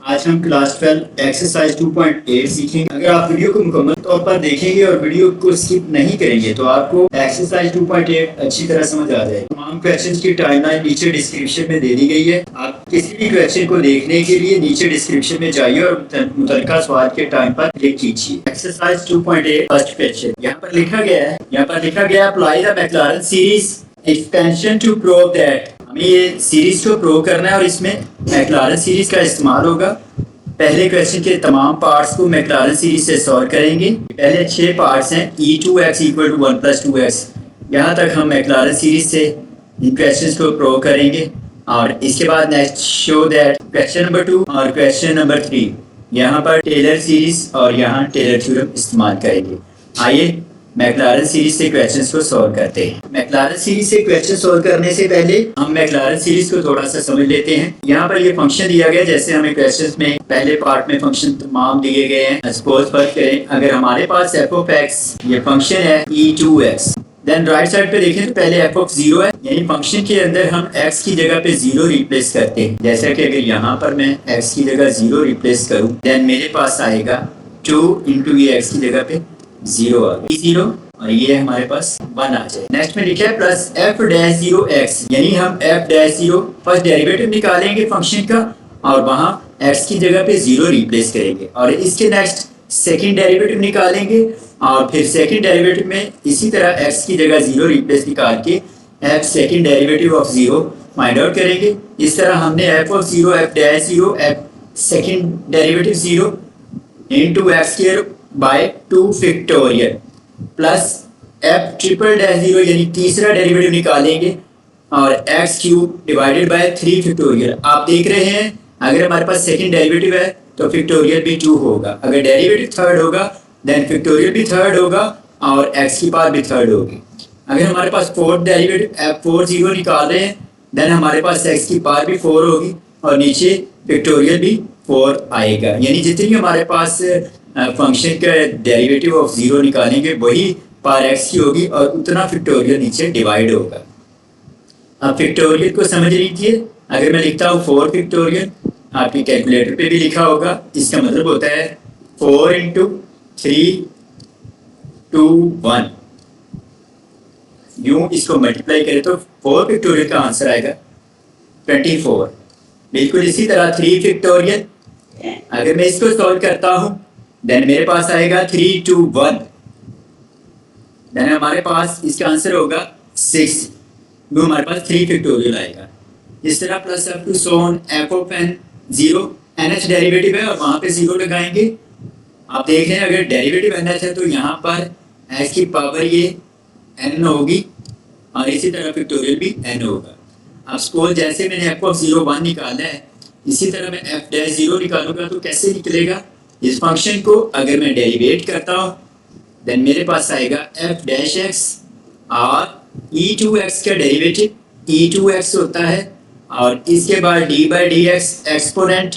आज हम class 12 exercise 2.8 सीखेंगे। अगर आप वीडियो को मुकम्मल तौर पर देखेंगे और वीडियो को स्किप नहीं करेंगे तो आपको एक्सरसाइज 2.8 अच्छी तरह समझ आ जाएगी। तमाम क्वेश्चंस की टाइमलाइन नीचे डिस्क्रिप्शन में दे दी गई है। आप किसी भी क्वेश्चन को देखने के लिए नीचे डिस्क्रिप्शन में जाइए और मुतल्लिका सवाल के टाइम पर क्लिक कीजिए। एक्सरसाइज 2.8 फर्स्ट क्वेश्चन यहाँ पर लिखा गया apply the Maclaurin series expansion to prove that. हमें ये सीरीज को प्रूव करना है और इसमें मैक्लारन सीरीज का इस्तेमाल होगा। पहले क्वेश्चन के तमाम पार्ट्स को मैक्लारन सीरीज से सॉल्व करेंगे। पहले 6 पार्ट्स हैं e2x = 1 + 2x। यहाँ तक हम मैक्लारन सीरीज से इन क्वेश्चंस को प्रूव करेंगे और इसके बाद next show that question number 2 और क्वेश्चन नंबर 3 यहाँ पर टेलर सीरीज और यहाँ टेलर थ्योरम इस्तेमाल करेंगे। आइए मैक्लारन सीरीज से क्वेश्चंस को सॉल्व करते हैं। मैक्लारन सीरीज से क्वेश्चन सॉल्व करने से पहले हम मैक्लारन सीरीज को थोड़ा सा समझ लेते हैं। यहाँ पर ये फंक्शन दिया गया जैसे हमें क्वेश्चंस में पहले पार्ट में फंक्शन तमाम दिए गए हैं। सपोज फर्स्ट करें, अगर हमारे पास f(x) ये फंक्शन है e2x, देन राइट साइड पे देखें तो पहले f(0) है, यानी फंक्शन के अंदर हम x की जगह पे 0 रिप्लेस करते हैं। जैसा कि अगर यहाँ पर मैं x की जगह 0 रिप्लेस करूँ देन मेरे पास आएगा 2 × ये x की जगह पे 0 आ गया 0 और ये हमारे पास 1 आ जाए। नेक्स्ट में लिखा है प्लस f'(0x), यानी हम f'(0) फर्स्ट डेरिवेटिव निकालेंगे फंक्शन का और वहां x की जगह पे 0 रिप्लेस करेंगे और इसके नेक्स्ट सेकंड डेरिवेटिव निकालेंगे और फिर सेकंड डेरिवेटिव में इसी तरह x की जगह 0 रिप्लेस निकाल के f second derivative of 0 find out करेंगे। इस तरह हमने f(0), f'(0), f second derivative 0 into x² by 2 factorial plus f'(0) यानी तीसरा डेरिवेटिव निकालेंगे और x³ डिवाइडेड बाय 3 फैक्टोरियल। आप देख रहे हैं अगर हमारे पास सेकंड डेरिवेटिव है तो फैक्टोरियल भी 2 होगा, अगर डेरिवेटिव थर्ड होगा देन फैक्टोरियल भी थर्ड होगा और x की पावर भी थर्ड होगी। अगर हमारे पास फोर्थ डेरिवेटिव f'(0) निकाल रहे हैं देन हमारे पास x की पावर भी 4 होगी और नीचे फैक्टोरियल भी 4 आएगा, यानी जितनी हमारे पास फंक्शन का डेरिवेटिव ऑफ 0 निकालेंगे वही पावर x की होगी और उतना फैक्टोरियल नीचे डिवाइड होगा। अब फैक्टोरियल को समझ लीजिए, अगर मैं लिखता हूँ 4 फैक्टोरियल, आपकी कैलकुलेटर पे भी लिखा होगा, इसका मतलब होता है 4 × 3 2 1। यूं इसको मल्टीप्लाई करें तो 4 फैक्टोरियल का आंसर आएगा 24। बिल्कुल इसी तरह 3 फैक्टोरियल, अगर मैं इसको सॉल्व करता हूं देन मेरे पास आएगा 3 2 1, देन हमारे पास इसका आंसर होगा 6। वो हमारे पास 3 फैक्टोरियल आएगा। इस तरह plus up to so on f(0) nh derivative है और वहां पे 0 लगाएंगे। आप देख रहे हैं अगर डेरिवेटिव nh है तो यहाँ पर h की पावर ये n होगी और इसी तरह फैक्टोरियल भी n होगा। अब सपोज जैसे मैंने f(0) 1 निकाला है, इसी तरह मैं f'(0) निकालूंगा तो कैसे निकलेगा। इस फंक्शन को अगर मैं डेरिवेट करता हूँ देन मेरे पास आएगा f'(x) और e2x का डेरिवेटिव e2x होता है और इसके बाद d/dx एक्सपोनेंट,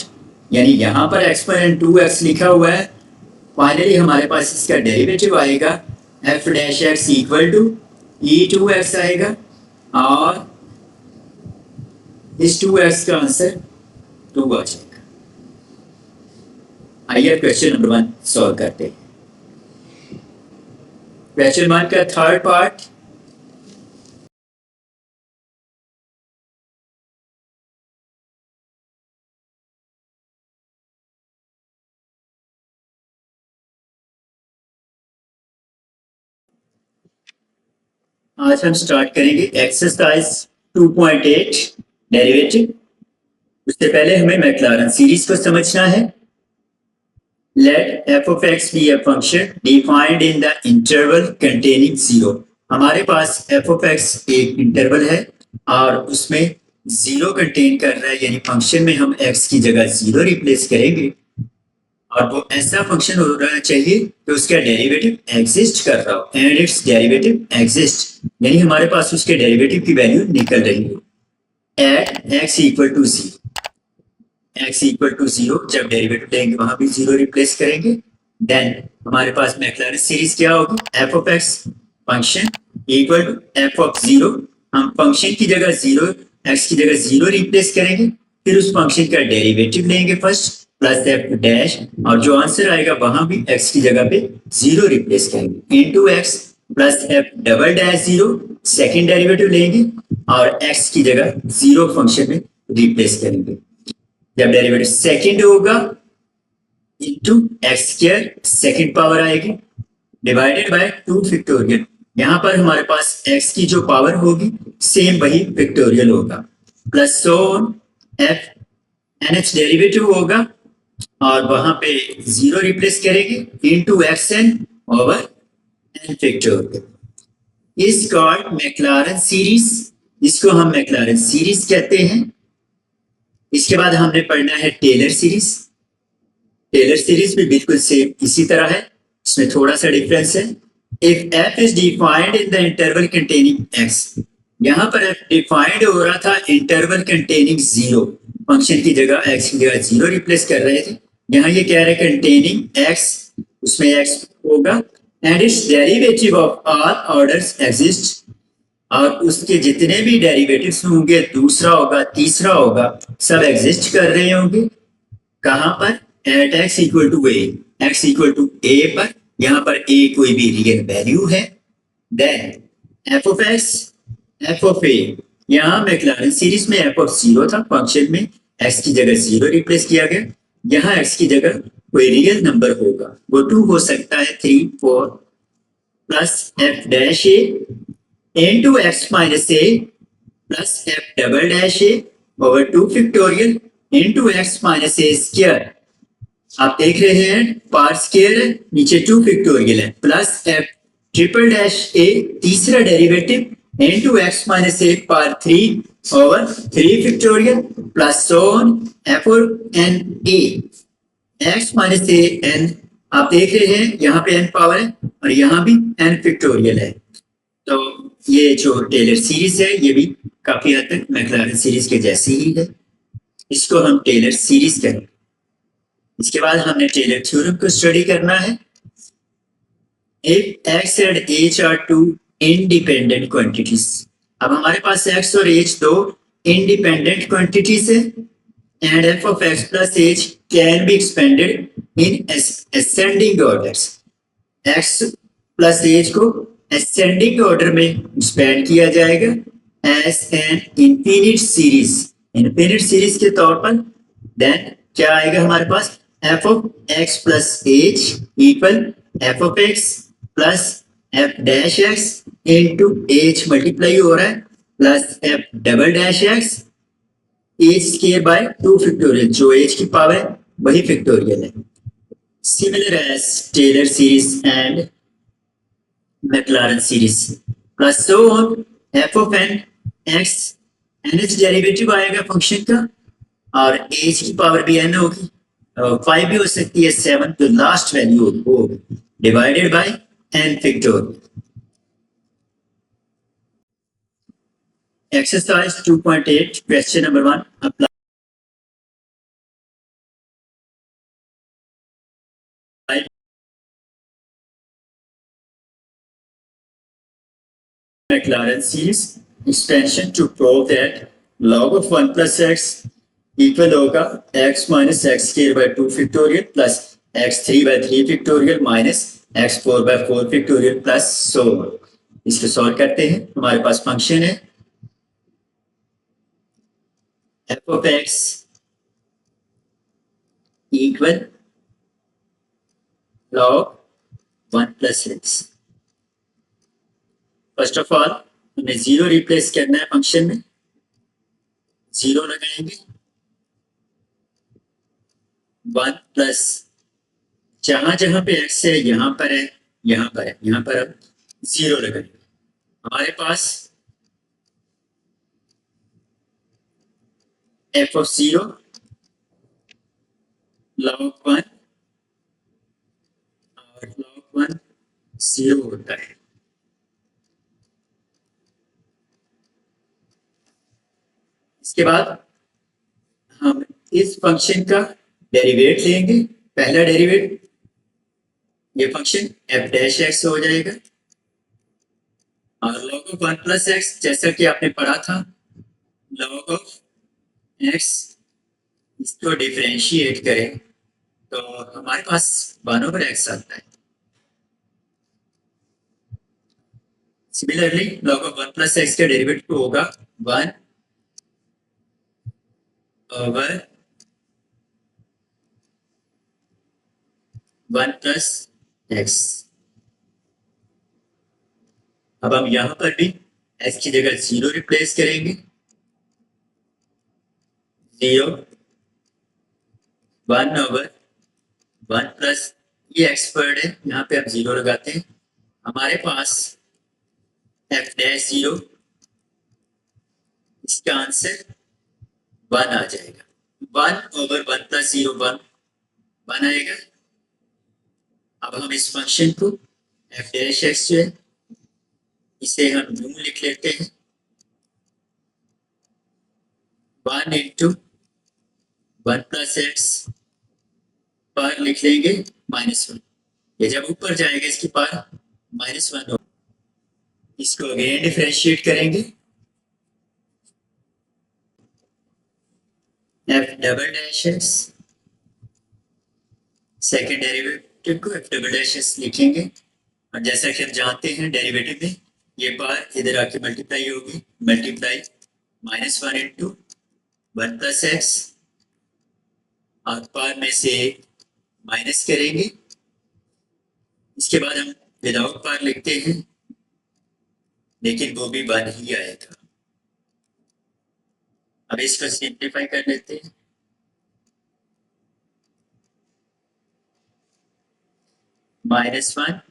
यानी यहाँ पर एक्सपोनेंट 2x लिखा हुआ है। फाइनली हमारे पास इसका डेरिवेटिव आएगा f'(x) = e2x आएगा और इस 2x का आंसर 2 आ जाएगा। आइए क्वेश्चन नंबर 1 सॉल्व करते हैं। क्वेश्चन 1 का थर्ड पार्ट, आज हम स्टार्ट करेंगे एक्सरसाइज 2.8 डेरिवेटिव। उससे पहले हमें मैक्लारन सीरीज को समझना है। Let f(x) be a function defined in the interval containing 0। हमारे पास f(x) एक इंटरवल है और उसमें 0 कंटेन कर रहा है, यानी फंक्शन में हम x की जगह 0 रिप्लेस करेंगे और वो ऐसा फंक्शन होना चाहिए कि उसका डेरिवेटिव एग्जिस्ट कर रहा हो एंड इट्स डेरिवेटिव एग्जिस्ट, यानी हमारे पास उसके डेरिवेटिव की वैल्यू निकल रही हो। एट x = 0, x = 0 जब डेरिवेटिव लेंगे वहां भी 0 रिप्लेस करेंगे। देन हमारे पास मैक्लारन सीरीज क्या होगी, f(x) फंक्शन = f(0), हम फंक्शन की जगह 0 x की जगह 0 रिप्लेस करेंगे, फिर उस फंक्शन का डेरिवेटिव लेंगे फर्स्ट प्लस एफ डैश, और जो आंसर आएगा वहां भी एक्स की जगह पे जीरो रिप्लेस करेंगे, into x plus F double dash zero, second derivative लेंगे और एक्स की जगह जीरो फंक्शन में रिप्लेस करेंगे। जब डेरिवेटिव सेकेंड होगा into x square second power आएगी डिवाइडेड बाय 2 फैक्टोरियल। यहां पर हमारे पास x की जो पावर होगी सेम वही फैक्टोरियल होगा, plus so F NH derivative होगा और वहां पे जीरो रिप्लेस करेंगे into x n over n factorial. Is called Maclaurin series, इसको हम मैक्लारन सीरीज कहते हैं। इसके बाद हमने पढ़ना है टेलर सीरीज। टेलर सीरीज भी बिल्कुल सेम इसी तरह है, इसमें थोड़ा सा डिफरेंस है। If f is defined in the interval containing x, यहां पर f डिफाइंड हो रहा था इंटरवल कंटेनिंग जीरो, फंक्शन की जगह x की जगह जीरो रिप्लेस कर रहे थे। यहां ये कह रहे हैं कंटेनिंग x, उसमें x होगा and it's derivative of all orders exist, और उसके जितने भी डेरिवेटिव्स होंगे, दूसरा होगा तीसरा होगा, सब एग्जिस्ट कर रहे होंगे। कहां पर? At x equal to A, x equal to A पर, यहां पर a कोई भी रियल वैल्यू है। Then f of x, f of a, यहां मैक्लारन सीरीज में f ऑफ जीरो था, फंक्शन में x की जगह जीरो रिप्लेस किया गया। यहां x की जगह कोई रियल नंबर होगा, वो 2 हो सकता है, 3, 4, plus f dash a into x minus a plus f double dash a over 2 factorial into x minus a square. आप देख रहे हैं पावर स्क्वायर है, नीचे 2 फैक्टोरियल है, plus F triple dash A तीसरा derivative into X minus A power 3 over 3 factorial plus so on F और N A X minus A N. आप देख रहे हैं यहाँ पे एन पावर है और यहाँ भी एन फैक्टोरियल है। तो ये जो टेलर सीरीज है ये भी काफी हद तक मैक्लारन सीरीज के जैसी ही है, इसको हम टेलर सीरीज कहेंगे। इसके बाद हमने टेलर थ्योरम को स्टडी करना है। If x and h are two independent quantities, अब हमारे पास x और h दो इंडिपेंडेंट क्वांटिटीज है and f of x plus h can be expanded in ascending orders. x plus h को असेंडिंग ऑर्डर में एक्सपेंड किया जाएगा as an infinite series, infinite series के तौर पर। देन क्या आएगा हमारे पास? f of x plus h equal f of x plus f dash x into h multiply हो रहा है plus f double dash x h square by 2 factorial, जो h की पावर है वही फैक्टोरियल है। Similar as Taylor series and Maclaurin series plus so on f of n x, nth derivative आएगा function का और h की पावर भी n होगी, 5 भी हो सकती है, 7 तो लास्ट वैल्यू होगी divided by n factorial. Exercise 2.8 question number 1, apply Maclaurin series expansion to prove that log of 1 plus x equal होगा x minus x square by 2 factorial plus x3 by 3 factorial minus x4 by 4 factorial plus so. इसको solve करते हैं। हमारे पास function है f of x equal log 1 plus x। First of all हमें zero replace करना है फंक्शन में, जीरो लगाएंगे 1 प्लस जहां जहां पे x है यहां पर है, यहां पर है, यहां पर अब जीरो लगाएंगे। हमारे पास f ऑफ 0 log 1 और log 1 0 होता है। इसके बाद हम इस फंक्शन का डेरिवेट लेंगे। पहला डेरिवेट ये फंक्शन f डैश x हो जाएगा और log ऑफ 1 प्लस एक्स, जैसा कि आपने पढ़ा था log ऑफ x, इसको डिफरेंशिएट करें तो हमारे पास 1/x आता है। Similarly log of 1 plus x का डेरिवेटिव होगा 1/1 plus x। अब हम यहां पर भी x की जगह 0 रिप्लेस करेंगे। 0 1/1 प्लस ये x वर्ड है, यहाँ पे हम 0 लगाते हैं। हमारे पास f डैश 0, इसका आंसर 1 आ जाएगा। 1/1 प्लस 0 1 आएगा। अब हम इस फंक्शन को f डैश x जो है इसे हम यूं लिख लेते हैं 1 इंटू 1 प्लस एक्स पार लिख लेंगे -1। ये जब ऊपर जाएगा इसकी पार -1 हो। इसको अगेन डिफरेंशिएट करेंगे। f double dash x, second derivative को f डबल डैश एक्स लिखेंगे। और जैसा कि हम जानते हैं डेरिवेटिव में ये पार इधर आके मल्टीप्लाई होगी, मल्टीप्लाई -1 इंटू 1 प्लस एक्स, और पार में से माइनस करेंगे। इसके बाद हम विदाउट पार लिखते हैं, लेकिन वो भी 1 ही आएगा। अब इसको सिंप्लीफाई कर लेते हैं। -1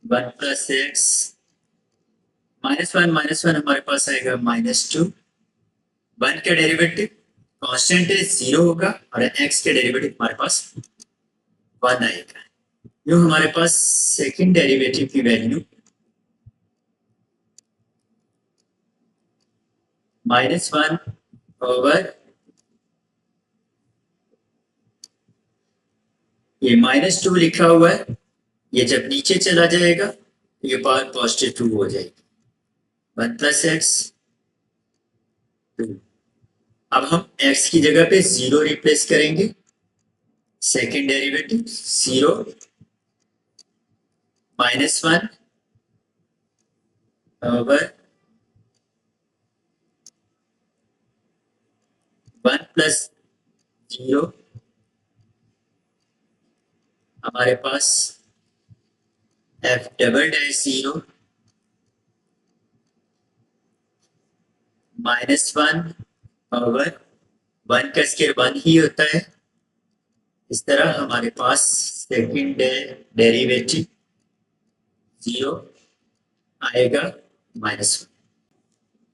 1 प्लस एक्स, -1 हमारे पास आएगा -2। 1 का डेरिवेटिव कांस्टेंट है 0 होगा, और x का डेरिवेटिव हमारे पास 1 आएगा। जो हमारे पास सेकंड डेरिवेटिव की वैल्यू -1 ओवर ये -2 लिखा हुआ है, ये जब नीचे चला जाएगा ये पावर पॉजिटिव 2 हो जाएगी। 1 प्लस एक्स 2। अब हम x की जगह पे 0 रिप्लेस करेंगे। सेकेंड डेरिवेटिव 0 -1 ओवर 1 प्लस 0, हमारे पास f डबल डैश 0 -1 ओवर 1 का स्क्वायर 1 ही होता है। इस तरह हमारे पास सेकंड डेरिवेटिव 0 आएगा -1।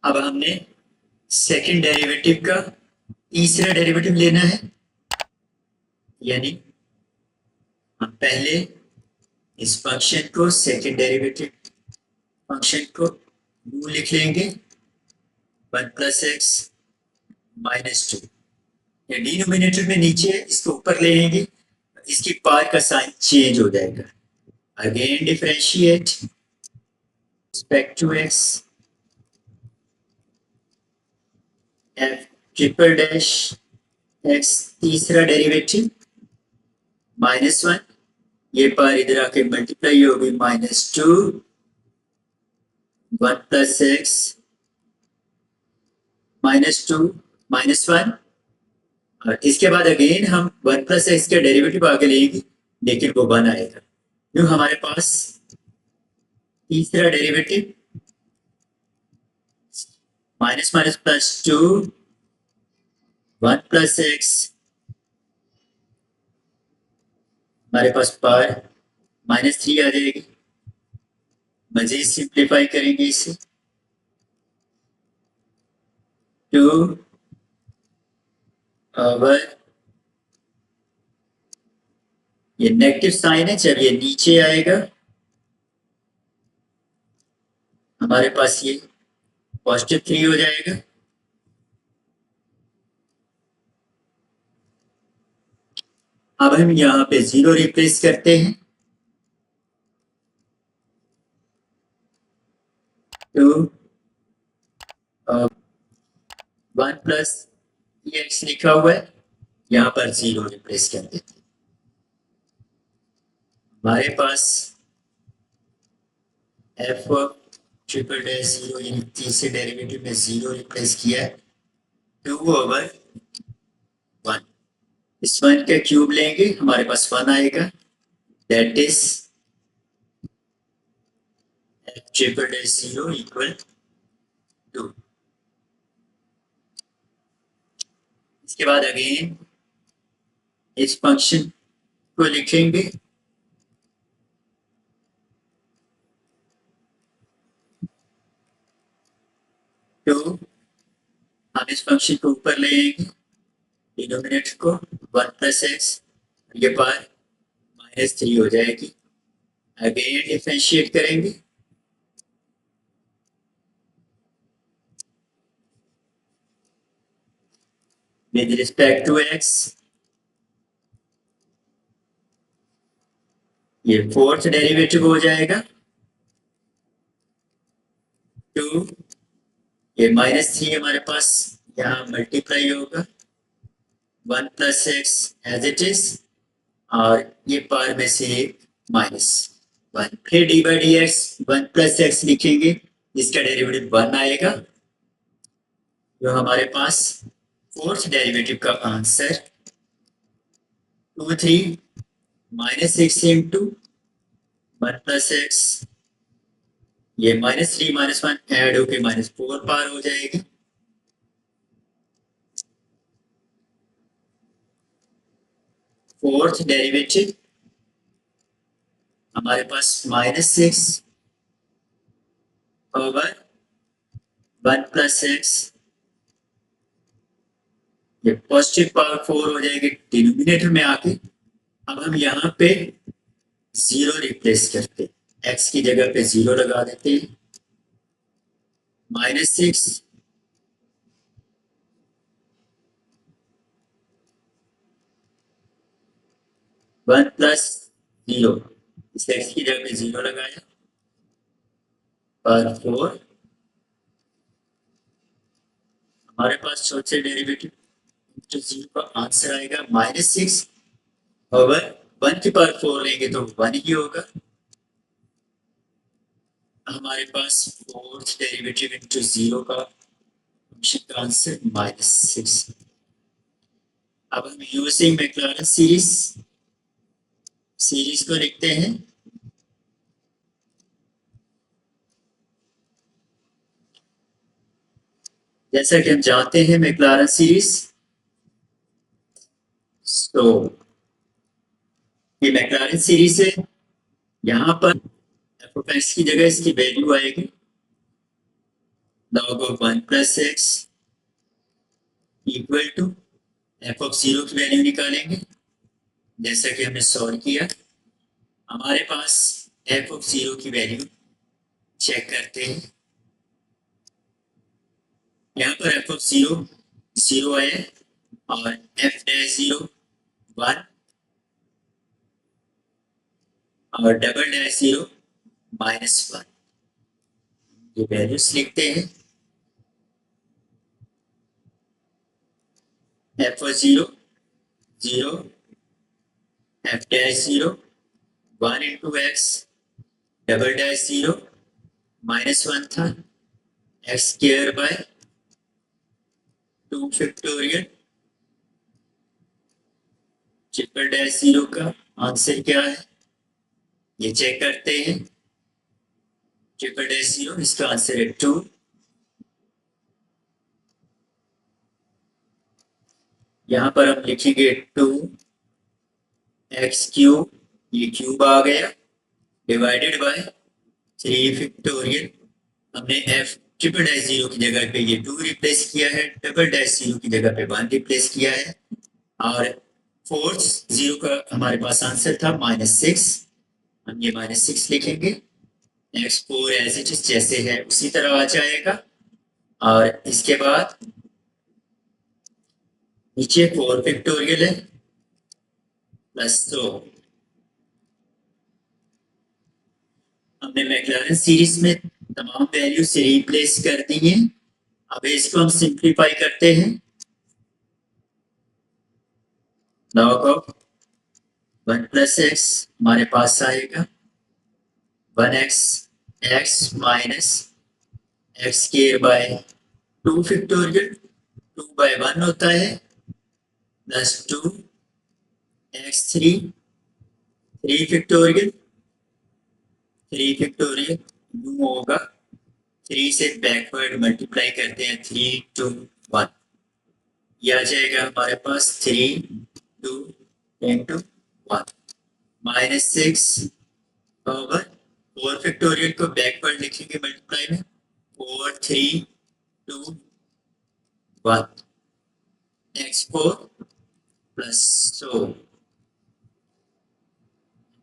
अब हमने सेकंड डेरिवेटिव का तीसरा डेरिवेटिव लेना है, यानी हम पहले इस फंक्शन को सेकंड डेरिवेटिव फंक्शन को यू लिख लेंगे 1 प्लस एक्स -2। ये डिनोमिनेटर में नीचे है, इसको ऊपर ले लेंगे, इसकी पार का साइन चेंज हो जाएगा। Again differentiate respect to x, F triple dash x तीसरा डेरिवेटिव -1, ये पार इधर आके मल्टीप्लाई होगी -2 1 प्लस एक्स -2 -1, और इसके बाद अगेन हम 1 प्लस एक्स का डेरिवेटिव आगे लेंगे, लेकिन वो 1 आएगा। क्यों हमारे पास तीसरा डेरिवेटिव -+2 1 प्लस एक्स, हमारे पास पार -3 आ जाएगी। मजीद सिंप्लीफाई करेंगे इसे 2 ओवर, ये नेगेटिव साइन है, जब ये नीचे आएगा हमारे पास ये पॉजिटिव 3 हो जाएगा। अब हम यहाँ पे 0 रिप्लेस करते हैं, 2 1 प्लस एक्स लिखा हुआ है, यहाँ पर 0 रिप्लेस कर देते हैं। हमारे पास एफ ट्रिपल डैश 0 यानी तीसरे डेरिवेटिव में 0 रिप्लेस किया है, 2/1। इस 1 का क्यूब लेंगे, हमारे पास 1 आएगा, that is F triple dash 0 equal 2। इसके बाद अगेन इस फंक्शन को लिखेंगे, तो हम इस फंक्शन को ऊपर ले आएंगे, डिनोमिनेटर को 1 प्लस एक्स, ये पार -3 हो जाएगी। अगेन डिफरेंशिएट करेंगे, विद रिस्पेक्ट टू एक्स, ये फोर्थ डेरिवेटिव हो जाएगा 2, ये -3 हमारे पास यहाँ मल्टीप्लाई होगा 1 plus x as it is, और ये पार में से -1, फिर D by D x 1 plus x लिखेंगे, इसका डेरिवेटिव 1 आएगा, जो हमारे पास फोर्थ डेरिवेटिव का आंसर 2 3 -6 इंटू 1 प्लस एक्स, ये -3 -1 ऐड होके -4 पार हो जाएगी। फोर्थ डेरिवेटिव हमारे पास -6 ओवर 1 प्लस एक्स, ये पॉजिटिव पावर 4 हो जाएगी डिनोमिनेटर में आके। अब हम यहाँ पे 0 रिप्लेस करते हैं, एक्स की जगह पे 0 लगा देते हैं, -6 1 प्लस 0, इस एक्स की जगह पे 0 लगाया, पर 4 हमारे पास चौथे डेरिवेटिव तो 0 का आंसर आएगा -6 ओवर 1 की पावर 4 लेंगे तो 1 ही होगा, हमारे पास फोर्थ डेरिवेटिव इंटू 0 का फंक्शन का आंसर -6। अब हम यूजिंग मैक्लॉरेन सीरीज को लिखते हैं, जैसा कि हम जानते हैं मैक्लॉरेन सीरीज, तो ये मैक्लॉरेन सीरीज है, यहाँ पर एफ ऑफ एक्स की जगह इसकी वैल्यू आएगी log of 1 plus x equal to F of 0 की वैल्यू निकालेंगे, जैसा कि हमने सॉल्व किया, हमारे पास एफ ऑफ 0 की वैल्यू चेक करते हैं, यहाँ पर एफ ऑफ 0 आया और एफ डैश 0 1 और डबल डैश 0 -1, ये वैल्यूज लिखते हैं, F of 0 F dash 0 1 into x, double dash 0 -1 था, x square by 2 factorial, triple dash 0 का आंसर क्या है ये चेक करते हैं, ट्रिपल डैश 0 इसका आंसर है 2, यहाँ पर हम लिखेंगे 2 एक्स क्यूब, ये क्यूब आ गया, डिवाइडेड बाय 3 फैक्टोरियल, हमने एफ ट्रिपल डैश 0 की जगह पे ये 2 रिप्लेस किया है, डबल डैश 0 की जगह पे 1 रिप्लेस किया है, और फोर्थ 0 का हमारे पास आंसर था -6, हम ये -6 लिखेंगे, x4 एज इट इज जैसे है उसी तरह आ जाएगा, और इसके बाद नीचे 4 फैक्टोरियल है प्लस 2, हमने मैक्लॉरेन सीरीज में तमाम वैल्यू से रिप्लेस कर दी है। अब इसको हम सिंप्लीफाई करते हैं, लॉग ऑफ 1 प्लस एक्स हमारे पास आएगा 1x x minus x square by 2 factorial 2 by 1 होता है प्लस 2 एक्स 3 फैक्टोरियल 3 फैक्टोरियल यू होगा 3 से बैकवर्ड मल्टीप्लाई करते हैं 3 2 1 ये आ जाएगा हमारे पास 3 2 इंटू 1 माइनस 6 ओवर 4 फैक्टोरियल को बैकवर्ड लिखेंगे मल्टीप्लाई में 4 3 2 1 x4 प्लस सो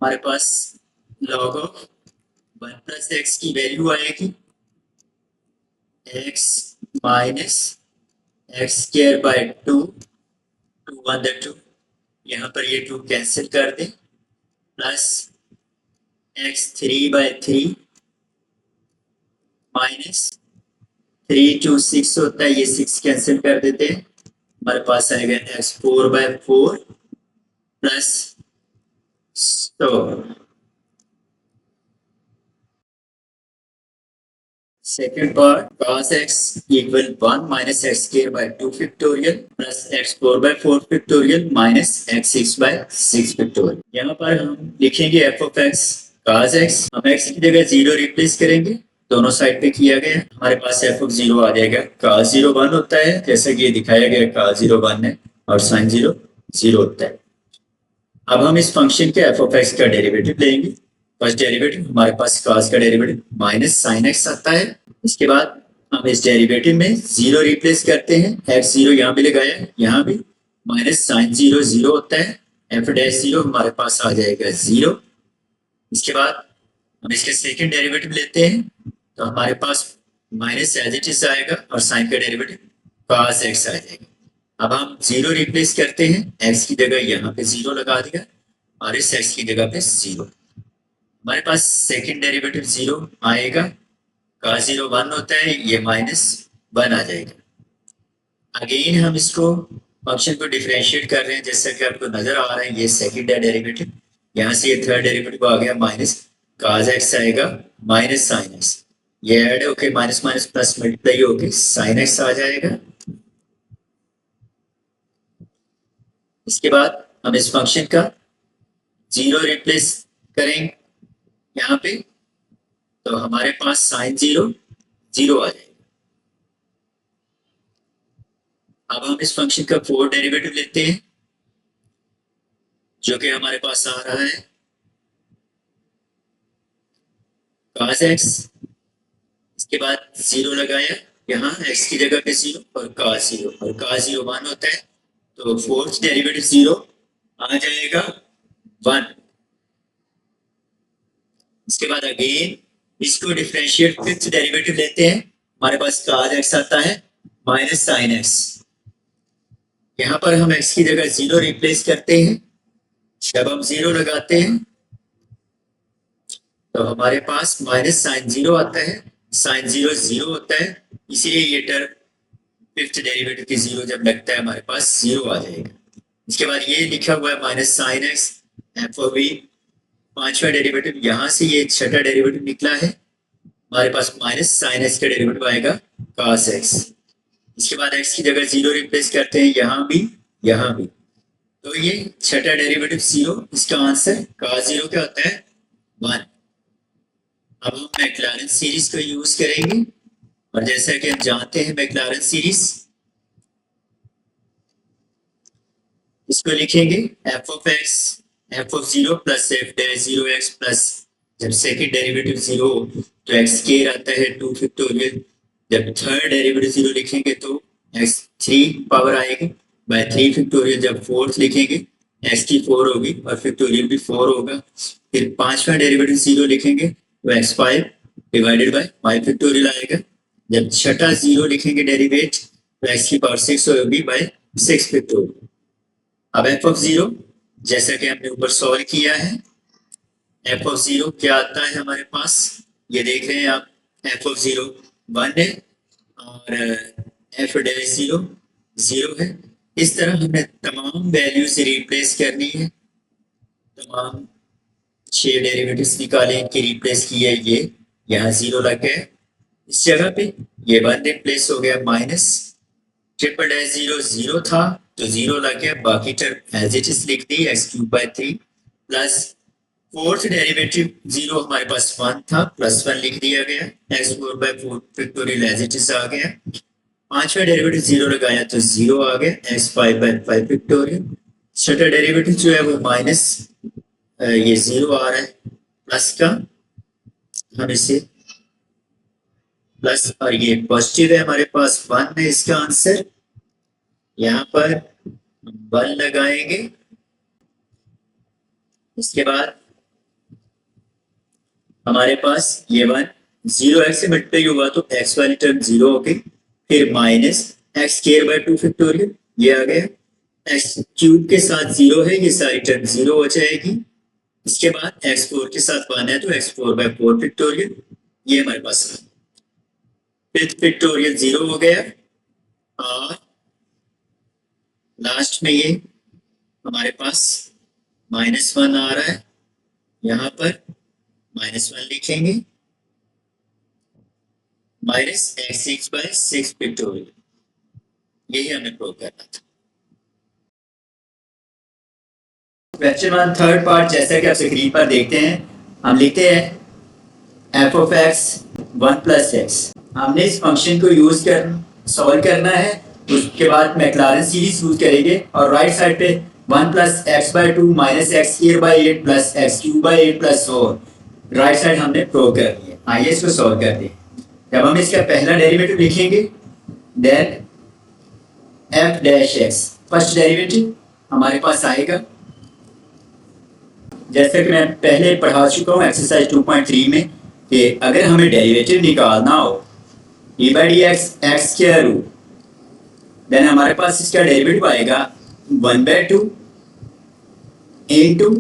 हमारे पास लॉग ऑफ 1 प्लस एक्स की वैल्यू आएगी x minus x square by 2 2 1 2 यहाँ पर ये 2 कैंसिल कर दें प्लस एक्स 3 बाय 3 माइनस 3 2 6 होता है ये 6 कैंसिल कर देते हैं हमारे पास आएगा एक्स 4 बाय 4 प्लस तो second part cos x equal 1 minus x square by 2 factorial plus x 4 by 4 factorial minus x 6 by 6 factorial. यहाँ पर हम लिखेंगे F of x cos x हम x की जगह 0 रिप्लेस करेंगे दोनों साइड पे किया गया हमारे पास एफ ऑफ 0 आ जाएगा cos 0 1 होता है जैसा कि दिखाया गया cos 0 1 है और sin 0 0 होता है। अब हम इस फंक्शन के एफ ऑफ एक्स का डेरिवेटिव लेंगे फर्स्ट डेरिवेटिव हमारे पास cos का डेरिवेटिव माइनस sin x आता है इसके बाद हम इस डेरिवेटिव में 0 रिप्लेस करते हैं x 0 यहाँ भी लगाया यहाँ भी माइनस sin 0 0 होता है एफ डैश 0 हमारे पास आ जाएगा 0 इसके बाद हम इसके सेकंड डेरिवेटिव लेते हैं तो हमारे पास माइनस एज इट इज आएगा और साइन का डेरिवेटिव cos x आ जाएगा। अब हम 0 रिप्लेस करते हैं x की जगह यहाँ पे 0 लगा दिया और इस x की जगह पे 0 हमारे पास सेकंड डेरिवेटिव 0 आएगा cos 0 1 होता है ये माइनस 1 आ जाएगा। अगेन हम इसको फंक्शन को डिफरेंशिएट कर रहे हैं जैसा कि आपको नजर आ रहा है ये सेकंड डेरिवेटिव यहाँ से ये थर्ड डेरिवेटिव आ गया माइनस cos x आएगा माइनस sin x ये ऐड होके माइनस माइनस प्लस मल्टीप्लाई होके sin x आ जाएगा। इसके बाद हम इस फंक्शन का 0 रिप्लेस करेंगे यहाँ पे तो हमारे पास sin 0 0 आ जाएगा। अब हम इस फंक्शन का फोर्थ डेरिवेटिव लेते हैं जो कि हमारे पास आ रहा है cos x इसके बाद 0 लगाया यहाँ x की जगह पे 0 और cos 0 1 होता है तो फोर्थ डेरिवेटिव 0 आ जाएगा 1 इसके बाद अगेन इसको डिफरेंशिएट फिफ्थ डेरिवेटिव लेते हैं हमारे पास cos x आता है माइनस sin x यहाँ पर हम x की जगह 0 रिप्लेस करते हैं जब हम 0 लगाते हैं तो हमारे पास माइनस sin 0 आता है sin 0 0 होता है इसीलिए ये टर्म फिफ्थ डेरिवेटिव की 0 जब लगता है हमारे पास 0 आ जाएगा। इसके बाद ये लिखा हुआ है माइनस sin x एफ ओ वी पांचवा डेरिवेटिव यहाँ से ये छठा डेरिवेटिव निकला है हमारे पास माइनस sin x का डेरिवेटिव आएगा cos x इसके बाद x की जगह 0 रिप्लेस करते हैं यहाँ भी तो ये छठा डेरिवेटिव 0 इसका आंसर cos 0 क्या होता है 1। अब हम मैक्लॉरेन सीरीज को यूज करेंगे और जैसा कि हम जानते हैं मैक्लॉरेन सीरीज इसको लिखेंगे F of x F of 0 plus F dash 0 x plus जब सेकंड डेरिवेटिव 0 तो एक्स स्क्वायर आता है 2 फैक्टोरियल जब थर्ड डेरिवेटिव 0 लिखेंगे तो एक्स 3 पावर आएगी बाय 3 फैक्टोरियल जब फोर्थ लिखेंगे एक्स की 4 होगी और फैक्टोरियल भी 4 होगा फिर पांचवा डेरिवेटिव 0 लिखेंगे तो x5 डिवाइडेड बाय 5 फैक्टोरियल आएगा जब छठा 0 लिखेंगे डेरिवेट तो x की पावर 6 होगी बाय 6 फैक्टोरियल। अब f ऑफ 0 जैसा कि हमने ऊपर सॉल्व किया है f ऑफ 0 क्या आता है हमारे पास ये देख रहे हैं आप f ऑफ 0 1 है और f डैश 0 0 है इस तरह हमें तमाम वैल्यू से रिप्लेस करनी है, तमाम 6 डेरिवेटिव्स निकाले, इनकी रिप्लेस की है, ये यहाँ 0 लग गया, इस जगह पे ये 1 रिप्लेस हो गया, माइनस ट्रिपल डैश 0 0 था तो 0 लग गया, बाकी टर्म एज इट इज लिख दी, x³ प्लस फोर्थ डेरिवेटिव 0 हमारे पास 1 था, +1 लिख दिया गया, x4/4 factorial as it is आ गया, पांचवा डेरिवेटिव 0 लगाया तो 0 आ गया, x5/5 फैक्टोरियल, छठा डेरिवेटिव जो है वो माइनस ये 0 आ रहा है, प्लस का हम इसे प्लस, और ये पॉजिटिव है हमारे पास 1 है इसका आंसर, यहाँ पर 1 लगाएंगे, इसके बाद हमारे पास ये 1 0 x से मल्टीप्लाई हुआ तो x वाली टर्म 0 हो गई, फिर माइनस x² फैक्टोरियल ये आ गया, x³ के साथ 0 है, ये सारी टर्म 0 हो जाएगी, इसके बाद x4 के साथ 1 है तो x4/4 फैक्टोरियल ये हमारे पास फिफ्थ फैक्टोरियल 0 हो गया, और लास्ट में ये हमारे पास -1 आ रहा है, यहाँ पर -1 लिखेंगे, -x6/6 फैक्टोरियल, यही हमें प्रूव करना था। क्वेश्चन 1 थर्ड पार्ट, जैसा कि आप स्क्रीन पर देखते हैं, हम लिखते हैं f(x) 1 + x, हमने इस फंक्शन को यूज कर सॉल्व करना है, उसके बाद मैक्लारेन सीरीज यूज करेंगे और राइट साइड पे 1 + x/2 - x² 8 + x³ 8 + 4 right side हमने प्रूव कर दिया। आइए इसको सॉल्व करते हैं। जब हम इसका पहला डेरिवेटिव लिखेंगे, देन f' फर्स्ट डेरिवेटिव हमारे पास आएगा, जैसे कि मैं पहले पढ़ा चुका हूँ एक्सरसाइज 2.3 में, कि अगर हमें डेरिवेटिव निकालना हो d/dx x², देन हमारे पास इसका डेरिवेटिव आएगा 1/2 इंटू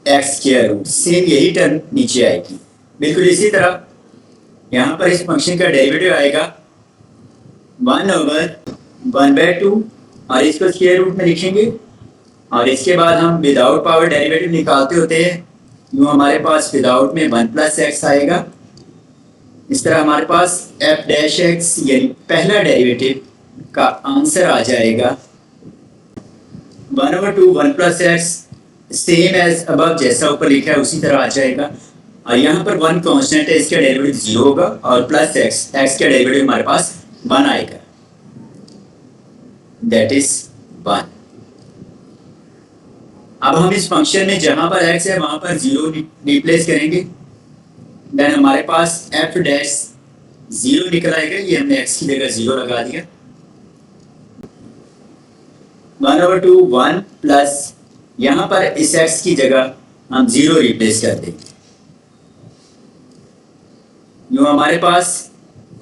x², सेम यही टर्म नीचे आएगी। बिल्कुल इसी तरह यहाँ पर इस फंक्शन का डेरिवेटिव आएगा 1/1/2 और इसको स्क्वायर रूट में लिखेंगे, और इसके बाद हम विदाउट पावर डेरिवेटिव निकालते होते हैं, यूँ हमारे पास विदाउट में 1 + x आएगा। इस तरह हमारे पास f' यानी पहला डेरिवेटिव का आंसर आ जाएगा 1/2 1 + x, सेम एज अबव, जैसा ऊपर लिखा है उसी तरह आ जाएगा, और यहाँ पर 1 कांस्टेंट है, इसका डेरिवेटिव 0 होगा, और प्लस x का डेरिवेटिव हमारे पास 1 आएगा, दैट इज 1। अब हम इस फंक्शन में जहां पर x है वहां पर 0 रिप्लेस करेंगे, देन हमारे पास f' 0 निकल आएगा, ये हमने x की जगह 0 लगा दिया, 1/2 1 प्लस यहाँ पर इस x की जगह हम 0 रिप्लेस कर देंगे, यूँ हमारे पास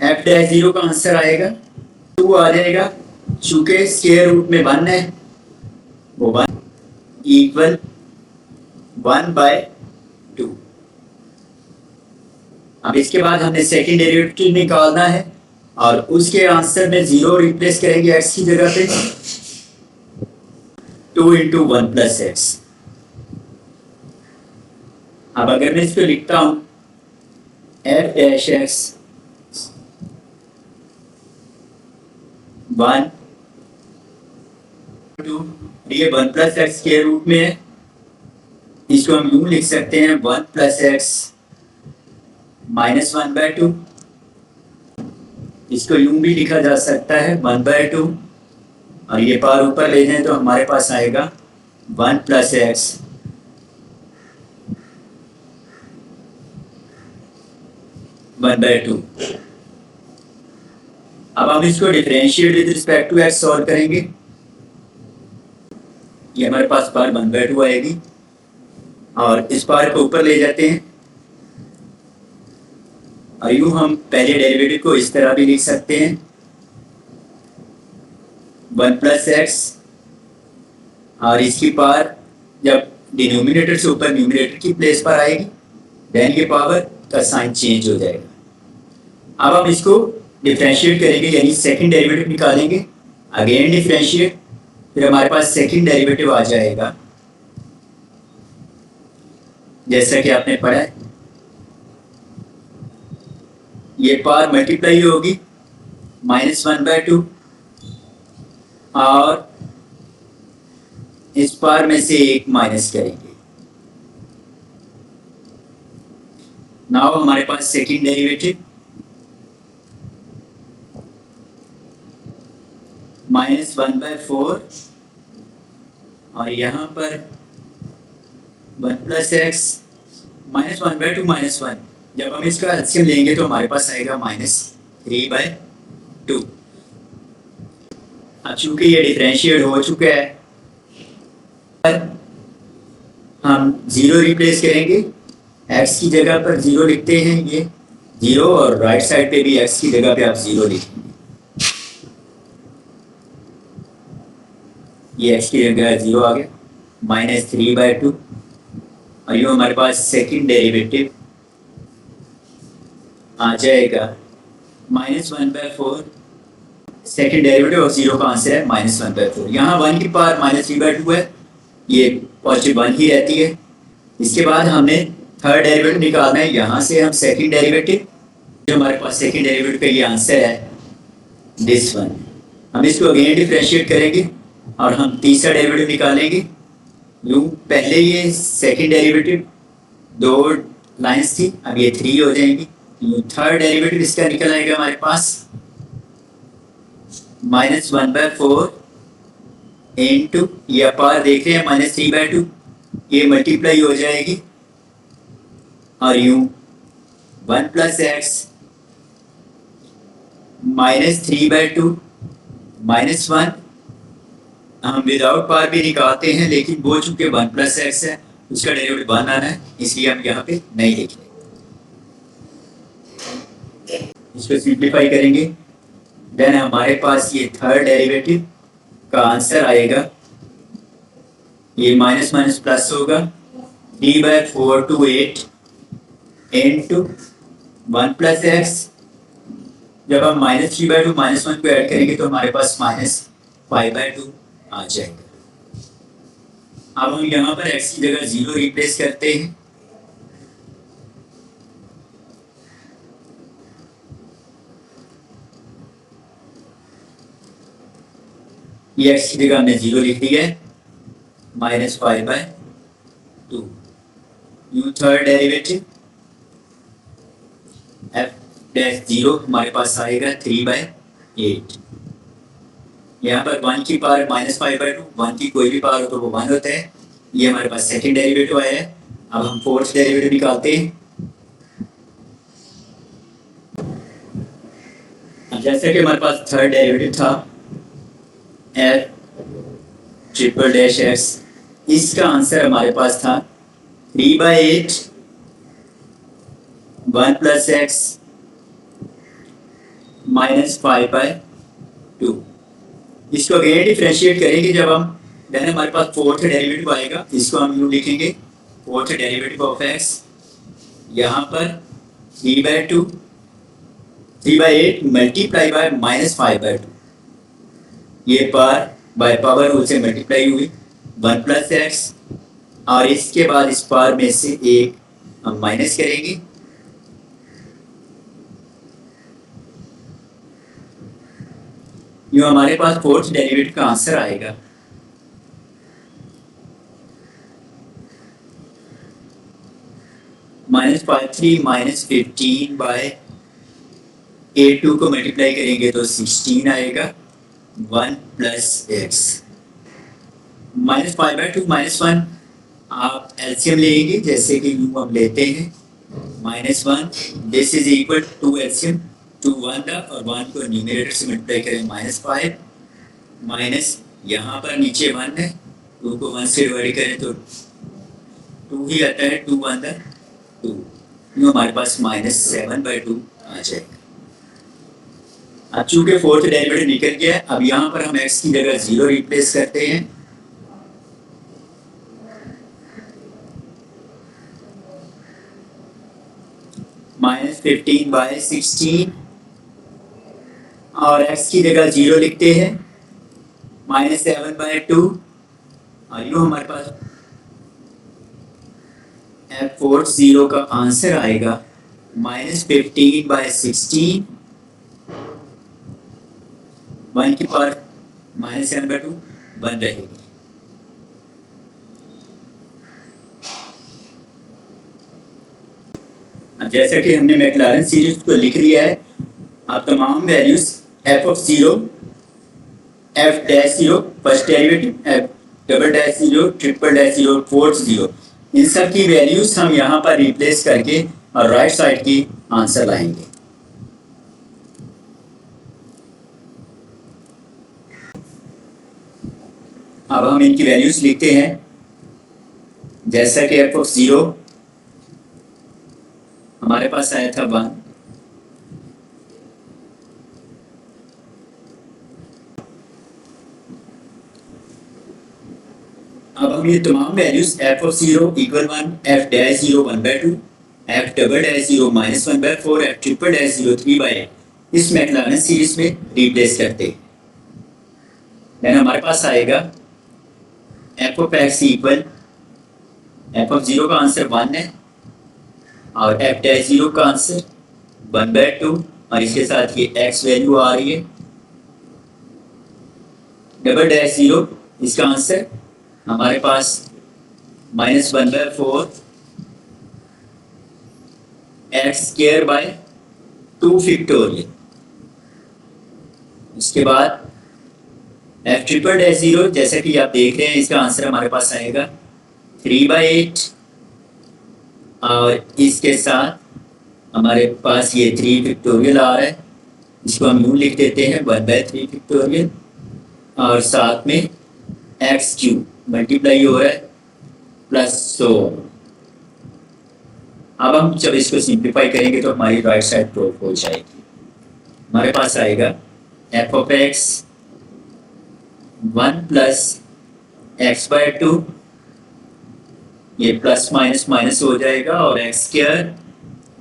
f'0 का आंसर आएगा 2 आ जाएगा, चूंकि स्क्वायर रूट में 1 है, वो 1 इक्वल 1/2। अब इसके बाद हमने सेकंड डेरिवेटिव निकालना है, और उसके आंसर में 0 रिप्लेस करेंगे x की जगह पे, 2 इंटू 1 + x। अब अगर मैं इसको लिखता हूं f' 1 2, ये 1 + x के रूप में है, इसको हम यूं लिख सकते हैं 1 + x -1/2, इसको यूं भी लिखा जा सकता है 1/2, और ये पार ऊपर ले जाएं तो हमारे पास आएगा 1 + x (1/2). अब हम इसको differentiate with respect to x solve करेंगे, ये हमारे पास पार 1/2 आएगी, और इस पार को ऊपर ले जाते हैं, और यूं हम पहले डेरिवेटिव को इस तरह भी लिख सकते हैं 1 + x, और इसकी पावर जब डिनोमिनेटर से ऊपर न्यूमरेटर की प्लेस पर आएगी, देन ये पावर का साइन चेंज हो जाएगा। अब हम इसको डिफरेंशिएट करेंगे, यानी सेकंड डेरिवेटिव निकालेंगे, अगेन डिफरेंशिएट, फिर हमारे पास सेकंड डेरिवेटिव आ जाएगा, जैसा कि आपने पढ़ा है, ये पावर मल्टीप्लाई होगी -1/2 और इस पावर में से एक माइनस करेंगे। नाउ हमारे पास सेकंड डेरिवेटिव -1/4 और यहाँ पर 1 + x -1/2 -1, जब हम इसका एलसीएम लेंगे तो हमारे पास आएगा -3/2। अब चूंकि ये डिफरेंशिएट हो चुका है, हम 0 रिप्लेस करेंगे, x की जगह पर 0 लिखते हैं, ये 0, और राइट साइड पे भी x की जगह पे आप 0 लिखेंगे, ये x की जगह 0 आ गया, -3/2 और यूँ हमारे पास सेकंड डेरिवेटिव आ जाएगा -1/4। सेकंड डेरिवेटिव ऑफ 0 का आंसर है -1/4। यहाँ 1 की पावर -3/2 है, ये पॉजिटिव 1 ही रहती है। इसके बाद हमने थर्ड डेरिवेटिव निकालना है, यहाँ से हम सेकंड डेरिवेटिव, जो हमारे पास सेकंड डेरिवेटिव का ये आंसर है दिस वन, हम इसको अगेन डिफरेंशिएट करेंगे और हम तीसरा डेरिवेटिव निकालेंगे। यूँ पहले ये सेकंड डेरिवेटिव 2 लाइंस थी, अब ये 3 हो जाएंगी। यूँ थर्ड डेरिवेटिव इसका निकल आएगा हमारे पास -1/4 इंटू, ये अपार देख रहे हैं -3/2, ये मल्टीप्लाई हो जाएगी और यूँ 1 + x -3/2 -1, हम विदाउट पावर भी निकालते हैं, लेकिन वो चूंकि 1 + x है, उसका डेरिवेटिव 1 आना है, इसलिए हम यहाँ पे नहीं लिखेंगे। इसको सिंप्लीफाई करेंगे, देन हमारे पास ये थर्ड डेरिवेटिव का आंसर आएगा, ये माइनस माइनस प्लस होगा, 3/4 to 8 इंटू 1 + x। जब हम -3/2 -1 को ऐड करेंगे तो हमारे पास -5/2 आ जाएगा। अब हम यहाँ पर x की जगह 0 रिप्लेस करते हैं, ये x की जगह हमने 0 लिख दिया है, -5/2। न्यू थर्ड डेरिवेटिव f'0 हमारे पास आएगा 3/8। यहाँ पर 1 की पावर -5/2, 1 की कोई भी पावर हो तो वो 1 होता है। ये हमारे पास सेकंड डेरिवेटिव आया है। अब हम फोर्थ डेरिवेटिव निकालते हैं। जैसे कि हमारे पास थर्ड डेरिवेटिव था f'(x), इसका आंसर हमारे पास था 3/8 1 + x -5/2। इसको अगेन डिफरेंशिएट करेंगे जब हम, देन हमारे पास फोर्थ डेरिवेटिव आएगा, इसको हम यूँ लिखेंगे, फोर्थ डेरिवेटिव ऑफ x, यहाँ पर 3/8 मल्टीप्लाई बाय -5/2, ये पावर बाय पावर रूल से मल्टीप्लाई हुई 1 + x, और इसके बाद इस पावर में से एक हम माइनस करेंगे, यूँ हमारे पास फोर्थ डेरिवेटिव का आंसर आएगा -5/3 -15/A2 को मल्टीप्लाई करेंगे तो 16 आएगा, 1 + x। -5/2 -1 आप एलसीएम लेंगे, जैसे कि यूँ हम लेते हैं -1, this is equal to LCM 2 1 था, और 1 को न्यूमरेटर से मल्टीप्लाई करें -5, माइनस यहाँ पर नीचे 1 है, 2 को 1 से डिवाइड करें तो 2 ही आता है, 2 1 2, यूँ हमारे पास -7/2 आ जाएगा। अब चूंकि फोर्थ डेरिवेटिव निकल गया है, अब यहाँ पर हम x की जगह 0 रिप्लेस करते हैं, -15/16, और x की जगह 0 लिखते हैं, -7/2 और यू हमारे पास F40 का आंसर आएगा -15/16, 1 की पावर -7/2 बन रहेगी। अब जैसा कि हमने मैक्लारेन सीरीज को लिख लिया है, आप तमाम values f(0), f'0 first derivative, f"0, (0), fourth 0, इन सब की वैल्यूज हम यहाँ पर रिप्लेस करके और राइट साइड की आंसर लाएंगे। अब हम इनकी वैल्यूज लिखते हैं। जैसा कि f(0) हमारे पास आया था 1, अब हम ये तमाम values f(0 = 1, f'0 1/2, f"0 -1/4, f"0 3/8 इस मैक्लारेन सीरीज में रिप्लेस करते हैं। देन हमारे पास आएगा f(x) = f(0) का आंसर 1 है और f'0 का आंसर 1/2 और इसके साथ ये x वैल्यू आ रही है। (0) इसका आंसर हमारे पास -1/4 x²/2 फैक्टोरियल। इसके बाद f'0 जैसा कि आप देख रहे हैं, इसका आंसर हमारे पास आएगा 3/8 और इसके साथ हमारे पास ये 3 फैक्टोरियल आ रहा है, इसको हम यूँ लिख देते हैं 1/3 फैक्टोरियल और साथ में x³ मल्टीप्लाई हो रहा है प्लस 100। अब हम जब इसको सिंप्लीफाई करेंगे तो हमारी राइट साइड प्रूफ हो जाएगी। हमारे पास आएगा f(x) 1 + x/2, ये प्लस माइनस माइनस हो जाएगा और x²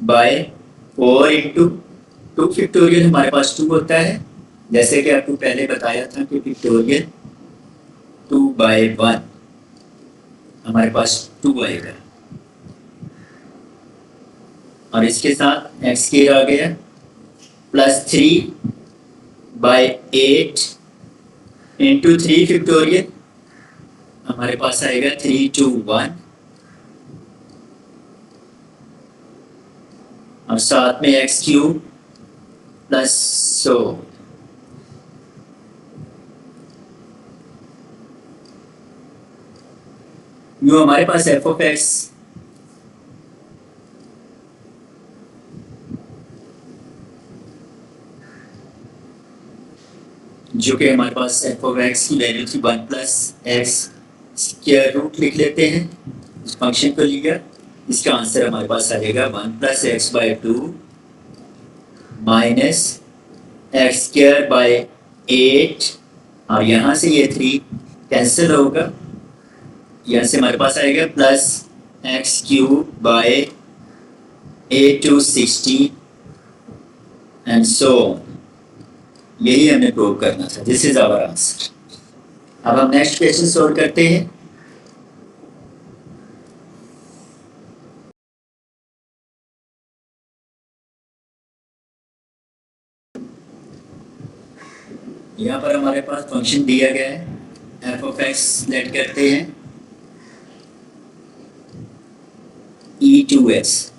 बाय 4 × 2 फैक्टोरियल हमारे पास 2 होता है, जैसे कि आपको पहले बताया था कि फैक्टोरियल 2/1 हमारे पास 2 आएगा और इसके साथ x² आ गया प्लस 3/8 × 3 फैक्टोरियल हमारे पास आएगा 3 to 1 और साथ में x³ प्लस 100। यूँ हमारे पास f(x) जो कि हमारे पास f(x) की वैल्यू थी 1 + x² लिख लेते हैं इस फंक्शन को लिया। इसका आंसर हमारे पास आ जाएगा 1 + x/2 माइनस x²/8 और यहाँ से ये 3 कैंसिल होगा, यहाँ से हमारे पास आएगा plus x³/8 to 16 and so यही हमें प्रूव करना था। This is our answer. अब हम नेक्स्ट क्वेश्चन सॉल्व करते हैं। यहाँ पर हमारे पास फंक्शन दिया गया है f(x) लेट करते हैं e2x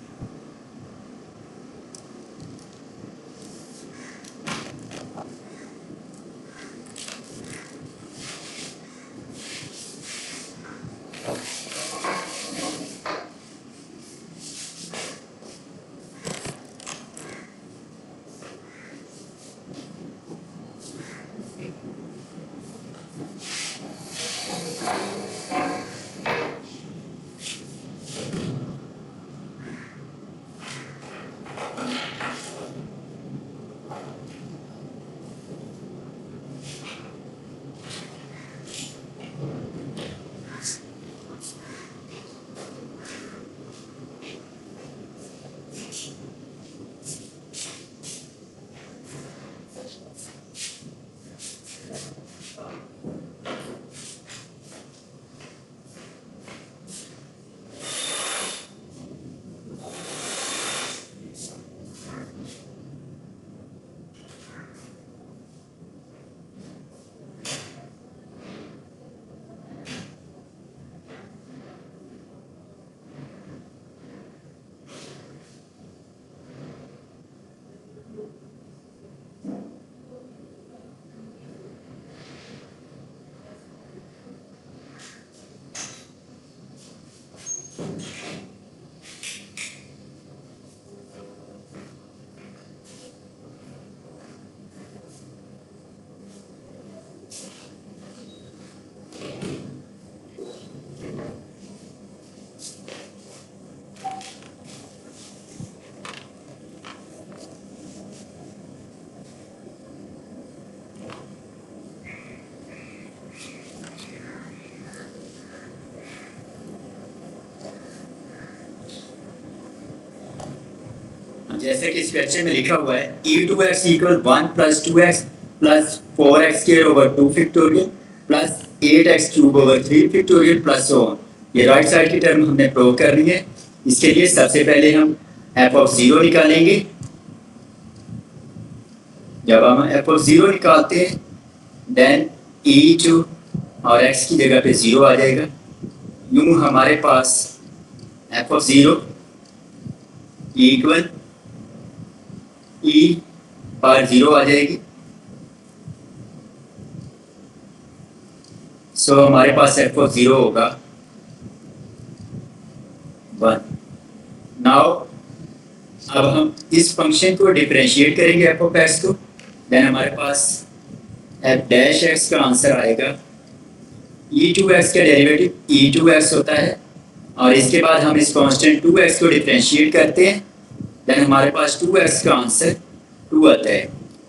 जैसे कि इस क्वेश्चन में लिखा हुआ है e2x equal 1 plus 2x plus 4x square over 2 factorial plus 8x cube over 3 factorial plus so on. ये राइट साइड की टर्म हमने प्रूव करनी है। इसके लिए सबसे पहले हम f ऑफ 0 निकालेंगे। जब हम f ऑफ 0 निकालते हैं देन e2 और x की जगह पे 0 आ जाएगा। यूं हमारे पास f ऑफ 0 इक्वल e पर 0 आ जाएगी। सो हमारे पास f ऑफ 0 होगा 1। नाउ अब हम इस फंक्शन को डिफरेंशिएट करेंगे f ऑफ x को। देन हमारे पास f डैश x का आंसर आएगा e2x का डेरिवेटिव e2x होता है और इसके बाद हम इस कांस्टेंट 2x को डिफरेंशिएट करते हैं। देन हमारे पास 2x का आंसर 2 आता है।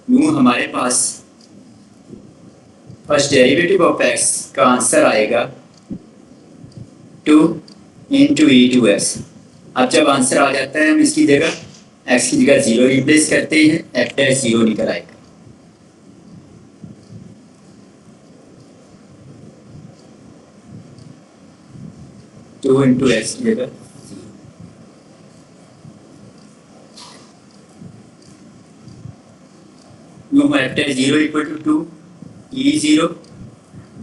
यूं हमारे पास फर्स्ट डेरिवेटिव ऑफ x का आंसर आएगा 2 इंटू e2x। अब जब आंसर आ जाता है हम इसकी जगह x की जगह 0 रिप्लेस करते हैं, f डैश 0 निकल आएगा। टू इंटू एक्स की जगह F dash 0 equal to 2 e0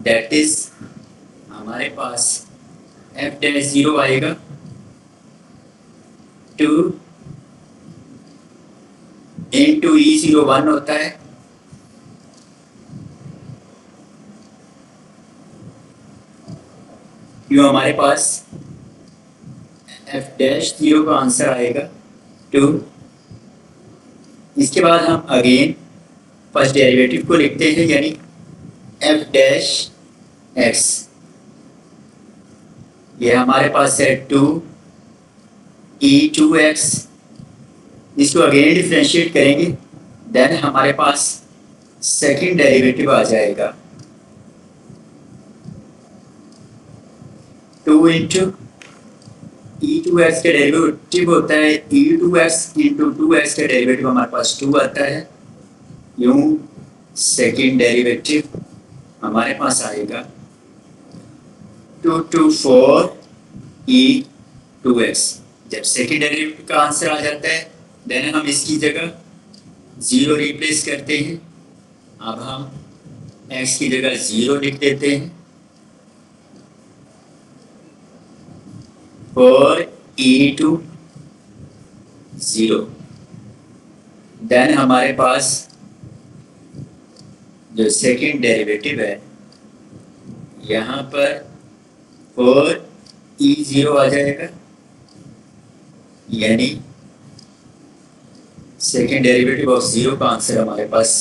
that is हमारे पास एफ डैश 0 आएगा 2 इंटू e0 1 होता है। यो हमारे पास एफ डैश 0 का आंसर आएगा 2। इसके बाद हम अगेन फर्स्ट डेरिवेटिव को लिखते हैं यानी एफ डैश एक्स। ये हमारे पास है 2 e2x। इसको अगेन डिफरेंशिएट करेंगे देन हमारे पास सेकंड डेरिवेटिव आ जाएगा 2 इंटू e2x का डेरिवेटिव होता है e2x इंटू 2x का डेरिवेटिव हमारे पास 2 आता है। यूं सेकंड डेरिवेटिव हमारे पास आएगा 2 to 4 e2x। जब सेकंड डेरिवेटिव का आंसर आ जाता है देन हम इसकी जगह 0 रिप्लेस करते हैं। अब हम x की जगह 0 लिख देते हैं और e2 0। देन हमारे पास जो सेकंड डेरिवेटिव है यहाँ पर 4 e0 आ जाएगा यानी सेकंड डेरिवेटिव ऑफ 0 का आंसर हमारे पास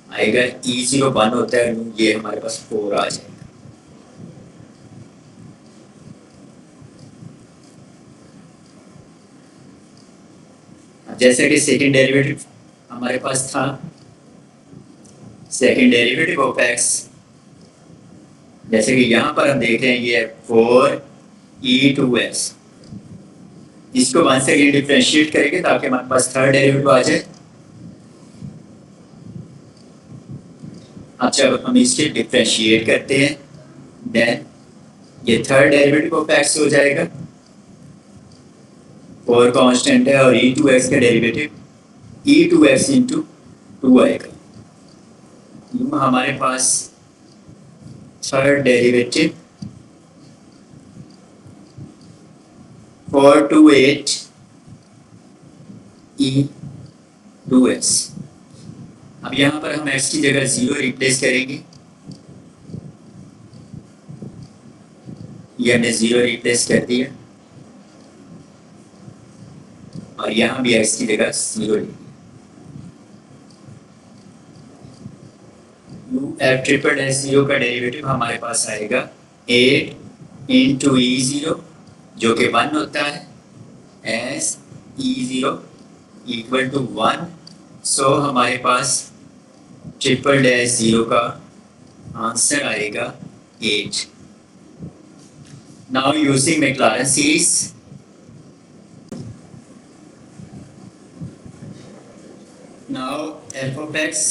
आएगा e0 1 होता है। ये हमारे पास 4 आ जाएगा। जैसे कि सेकंड डेरिवेटिव हमारे पास था सेकंड डेरिवेटिव ऑफ x, जैसे कि यहाँ पर हम देख रहे हैं ये 4 e2x। इसको 1 से अगेन डिफरेंशिएट करेंगे ताकि हमारे पास थर्ड डेरिवेटिव आ जाए। अब जब हम इसके डिफरेंशिएट करते हैं देन ये थर्ड डेरिवेटिव ऑफ x हो जाएगा। 4 कांस्टेंट है और e2x का डेरिवेटिव e2x इंटू 2 आएगा। हमारे पास थर्ड डेरिवेटिव 4 to 8 e2x। अब यहाँ पर हम x की जगह 0 रिप्लेस करेंगे। ये हमने 0 रिप्लेस कर दिया और यहाँ भी x की जगह 0 लिख दिया। एफ ट्रिपल डैश 0 का डेरिवेटिव हमारे पास आएगा 8 इंटू e0 जो कि 1 होता है एस e0 इक्वल टू 1। सो हमारे पास ट्रिपल डैश 0 का आंसर आएगा 8। Now using Maclaurin series now F of X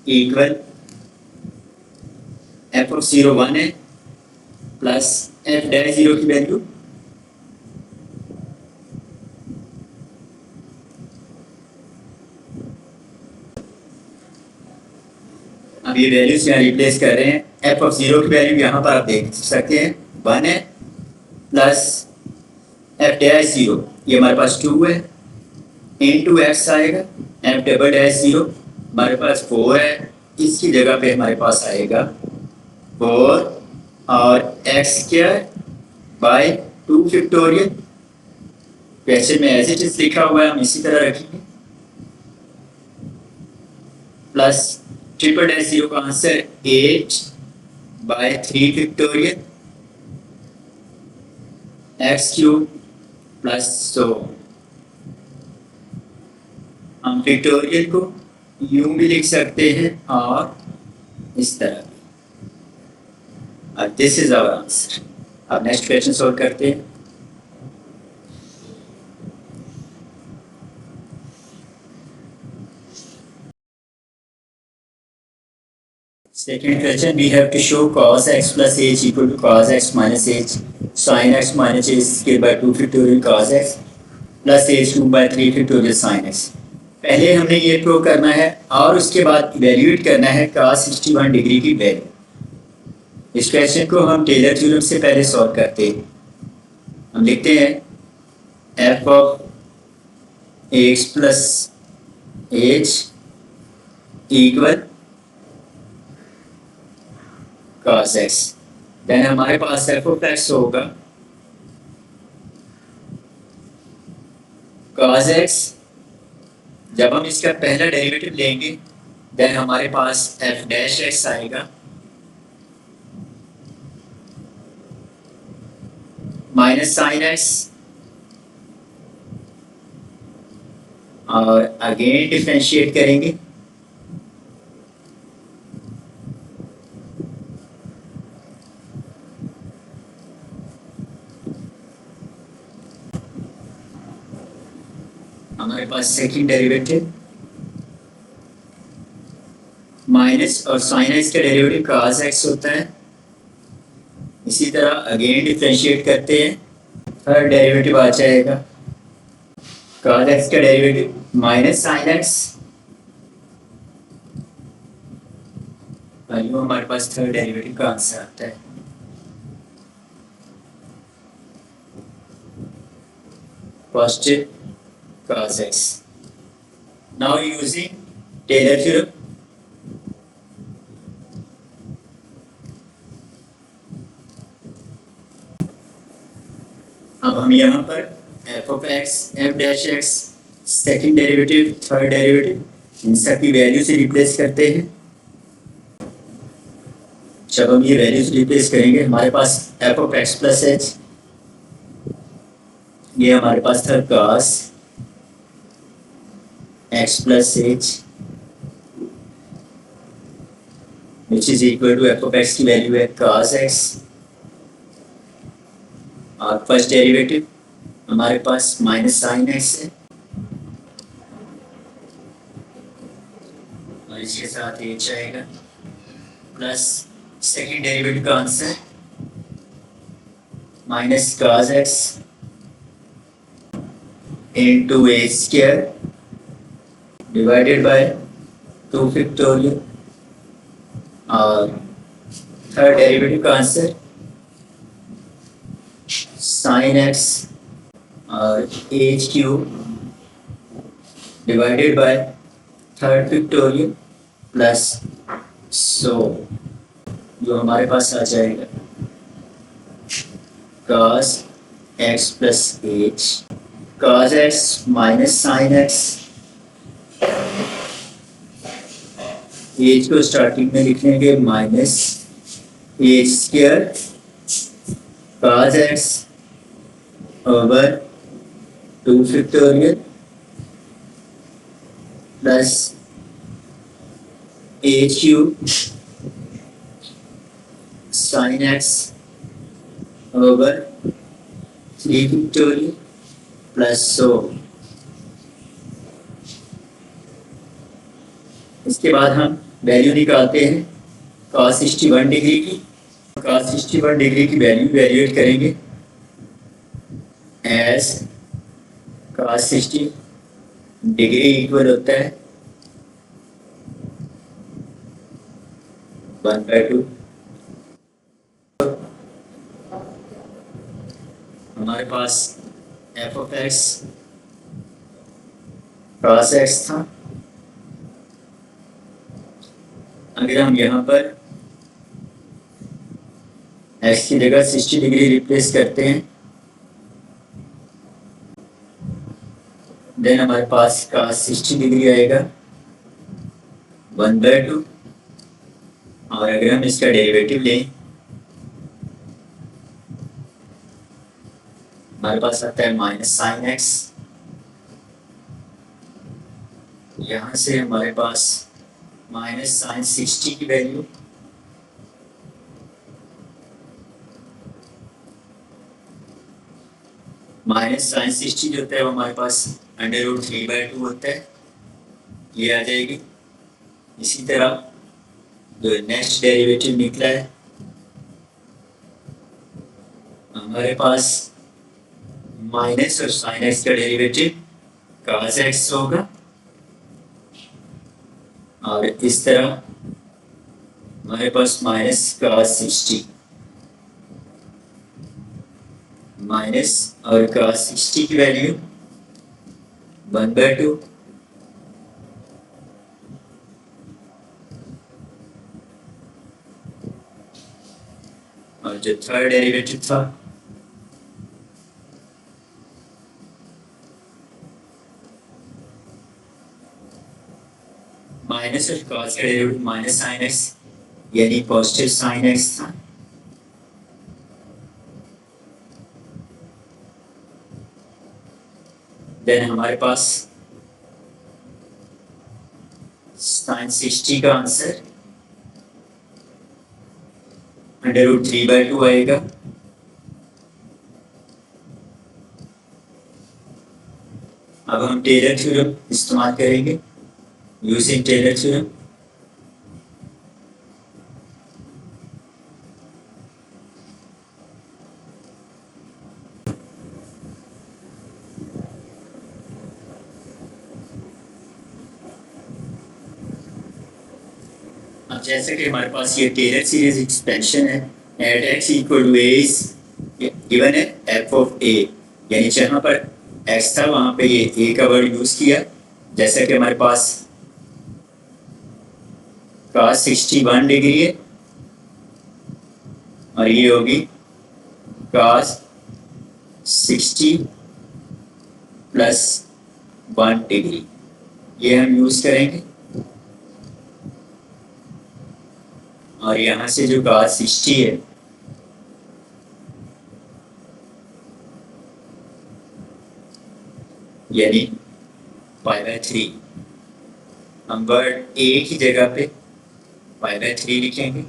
equal F of 0 1 है प्लस एफ डैश 0 की वैल्यू अब ये वैल्यूज यहाँ रिप्लेस कर रहे हैं। एफ ऑफ 0 की वैल्यू यहाँ पर आप देख सकते हैं 1 है प्लस एफ डैश 0 ये हमारे पास 2 है इनटू एक्स आएगा एफ डबल डैश 0 हमारे पास 4 है इसकी जगह पे हमारे पास आएगा 4 और x square by 2 factorial. Question में एज इट इज लिखा हुआ है हम इसी तरह रखेंगे प्लस ट्रिपल डैश 0 का answer 8 by 3 factorial x cube plus 100। हम फैक्टोरियल को यूं भी लिख सकते हैं और इस तरह भी। अब दिस इज आवर आंसर। अब नेक्स्ट क्वेश्चन सॉल्व करते हैं। Second question, we have to show cos x plus h equal to cos x minus h sin x minus h squared by 2 factorial cos x plus h cube by 3 factorial sin x। पहले हमने ये prove करना है और उसके बाद evaluate करना है cos 61 डिग्री की वैल्यू। इस क्वेश्चन को हम टेलर थ्योरम से पहले सॉल्व करते हैं। हम लिखते हैं f of x plus h equal cos x। Then हमारे पास f of x होगा cos x। जब हम इसका पहला डेरिवेटिव लेंगे देन हमारे पास f डैश x आएगा माइनस साइन x और अगेन डिफरेंशिएट करेंगे हमारे पास सेकंड डेरिवेटिव माइनस और साइन एक्स का डेरिवेटिव cos x होता है। इसी तरह अगेन डिफरेंशिएट करते हैं थर्ड डेरिवेटिव आ जाएगा cos x का डेरिवेटिव माइनस साइन एक्स और यो हमारे पास थर्ड डेरिवेटिव का आंसर आता है। Positive cos x। Now using Taylor theorem, अब हम यहाँ पर f of x, f dash x, second derivative, third derivative in सब की वैल्यू से रिप्लेस करते हैं। जब हम ये वैल्यूज रिप्लेस करेंगे हमारे पास f of x plus h ये हमारे पास था cos x plus h which is equal to f of x की वैल्यू है cos x और फर्स्ट डेरिवेटिव हमारे पास माइनस साइन x है और इसके साथ h आएगा प्लस सेकेंड डेरिवेटिव का answer minus cos x into h square divided by 2 factorial और थर्ड डेरिवेटिव का आंसर sin x और h cube divided by third factorial plus जो हमारे पास आ जाएगा cos x plus h cos x minus sin x as को starting में लिख लेंगे minus H square cos x over 2 factorial plus H cube sine x over 3 factorial plus इसके बाद हम वैल्यू निकालते हैं cos 61 डिग्री की। cos 61 डिग्री की वैल्यू वैल्यूएट करेंगे एज cos 60 डिग्री इक्वल होता है 1/2। हमारे पास f of x cos x था। अगर हम यहाँ पर x की जगह 60 डिग्री रिप्लेस करते हैं देन हमारे पास cos 60 डिग्री आएगा 1/2। और अगर हम इसका डेरिवेटिव लें हमारे पास आता है माइनस साइन एक्स। यहाँ से हमारे पास माइनस साइन 60 की वैल्यू माइनस साइन 60 जो होता है वो हमारे पास √3/2 होता है, ये आ जाएगी। इसी तरह जो नेक्स्ट डेरिवेटिव निकला है हमारे पास माइनस और साइन एक्स का डेरिवेटिव cos x होगा और इस तरह हमारे पास माइनस cos 60 माइनस और cos 60 की वैल्यू 1/2। और जो थर्ड डेरिवेटिव था माइनस और cos का डेरिवेटिव माइनस साइन एक्स यानी पॉजिटिव साइन एक्स था। देन हमारे पास साइन 60 का आंसर √3/2 आएगा। अब हम टेलर थ्योरम इस्तेमाल करेंगे यूजिंग टेलर थ्योरम। अब जैसे कि हमारे पास ये टेलर सीरीज एक्सपेंशन है at x equal to a is given है f ऑफ a, यानी जहाँ पर x था वहाँ पे ये a का वर्ड यूज किया। जैसा कि हमारे पास cos 61 डिग्री है और ये होगी cos 60 प्लस 1 डिग्री, ये हम यूज करेंगे। और यहाँ से जो cos 60 है यानी π/3, हम वर्ड a की जगह पे π/3 लिखेंगे।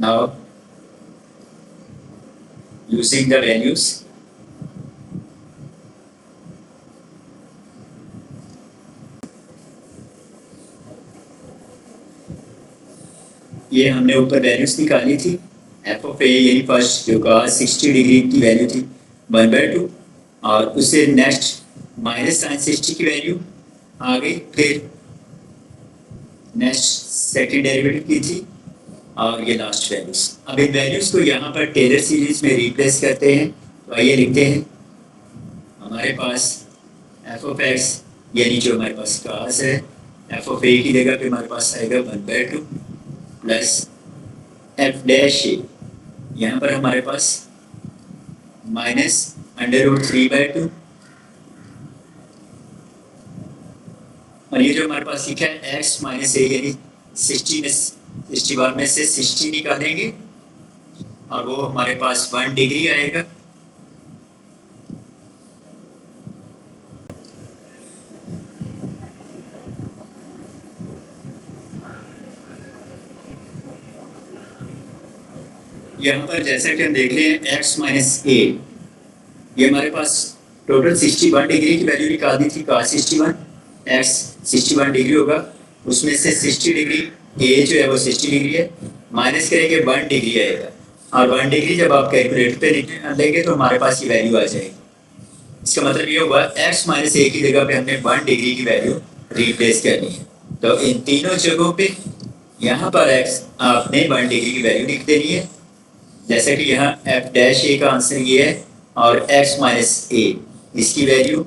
नाउ यूजिंग द वैल्यूज ये हमने ऊपर वैल्यूज निकाली थी f ऑफ a यानी फर्स्ट जो cos 60 डिग्री की वैल्यू थी 1/2 और उससे नेक्स्ट माइनस साइन 60 की वैल्यू आ गई, फिर नेक्स्ट सेकंड डेरिवेटिव की थी और ये लास्ट वैल्यूज। अब इन वैल्यूज को यहाँ पर टेलर सीरीज में रिप्लेस करते हैं। तो आइए लिखते हैं हमारे पास f ऑफ x यानी जो हमारे पास cos है f ऑफ a की जगह पे हमारे पास आएगा 1/2 प्लस f डैश a, यहाँ पर हमारे पास माइनस √3/2 और ये जो हमारे पास लिखा है x माइनस a यानी 60 में से 60 निकालेंगे और वो हमारे पास 1 डिग्री आएगा। यहाँ पर जैसा कि हम देख रहे हैं x माइनस a, ये हमारे पास टोटल 61 डिग्री की वैल्यू निकालनी थी cos 61 एक्स 61 डिग्री होगा, उसमें से 60 डिग्री ए जो है वो 60 डिग्री है, माइनस करेंगे 1 डिग्री आएगा, और 1 डिग्री जब आप कैलकुलेटर पे लेंगे तो हमारे पास ये वैल्यू आ जाएगी। इसका मतलब ये हुआ x माइनस ए की जगह पे हमने 1 डिग्री की वैल्यू रिप्लेस करनी है। तो इन तीनों जगहों पे यहाँ पर x आपने 1 डिग्री की वैल्यू लिख देनी है, जैसे कि यहाँ f डैश ए का आंसर ये है, और x माइनस ए इसकी वैल्यू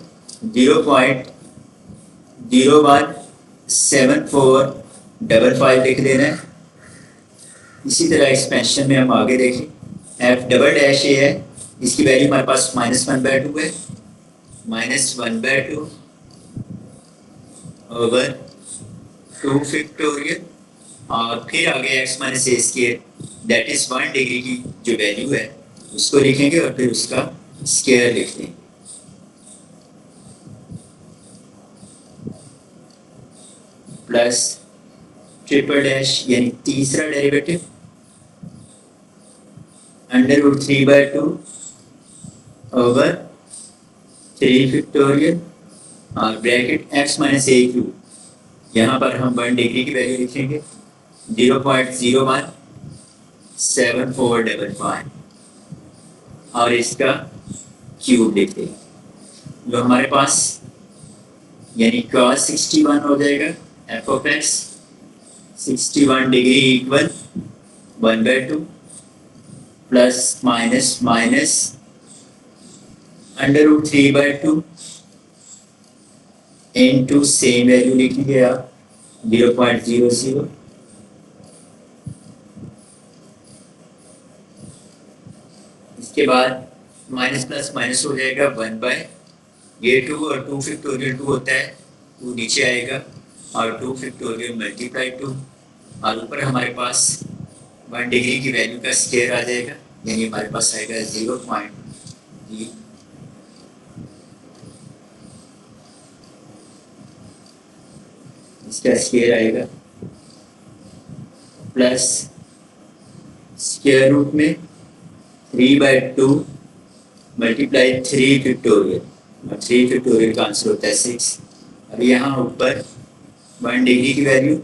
0.017455 लिख देना है। इसी तरह एक्सपेंशन में हम आगे देखें, f डबल डैश ए है, इसकी वैल्यू हमारे पास -1/2 है, -1/2 ओवर 2 फैक्टोरियल, और फिर आगे x minus A square that is 1 degree की जो वैल्यू है उसको लिखेंगे और फिर उसका स्क्वायर लिख देंगे। प्लस ट्रिपल डैश यानी तीसरा डेरिवेटिव √3/2 ओवर 3 फैक्टोरियल और ब्रैकेट x माइनस ए क्यूब, यहाँ पर हम 1 डिग्री की वैल्यू लिखेंगे 0.017455 और इसका क्यूब लिख देंगे, जो हमारे पास यानी cos 61 हो जाएगा f of x 61 degree equal 1/2 plus minus minus √3/2 into same value लिखेंगे आप 0.00, इसके बाद माइनस प्लस माइनस हो जाएगा 1/, ये 2 और 2 फैक्टोरियल 2 होता है, 2 नीचे आएगा और 2 फैक्टोरियल मल्टीप्लाई 2, और ऊपर हमारे पास 1 डिग्री की वैल्यू का स्क्वायर आ जाएगा, यानी हमारे पास आएगा 0.0, इसका स्क्वायर आएगा प्लस स्क्वायर रूट में 3/2 मल्टीप्लाई 3 फैक्टोरियल, और 3 फैक्टोरियल का आंसर होता है 6। अब यहाँ ऊपर 1 डिग्री की वैल्यू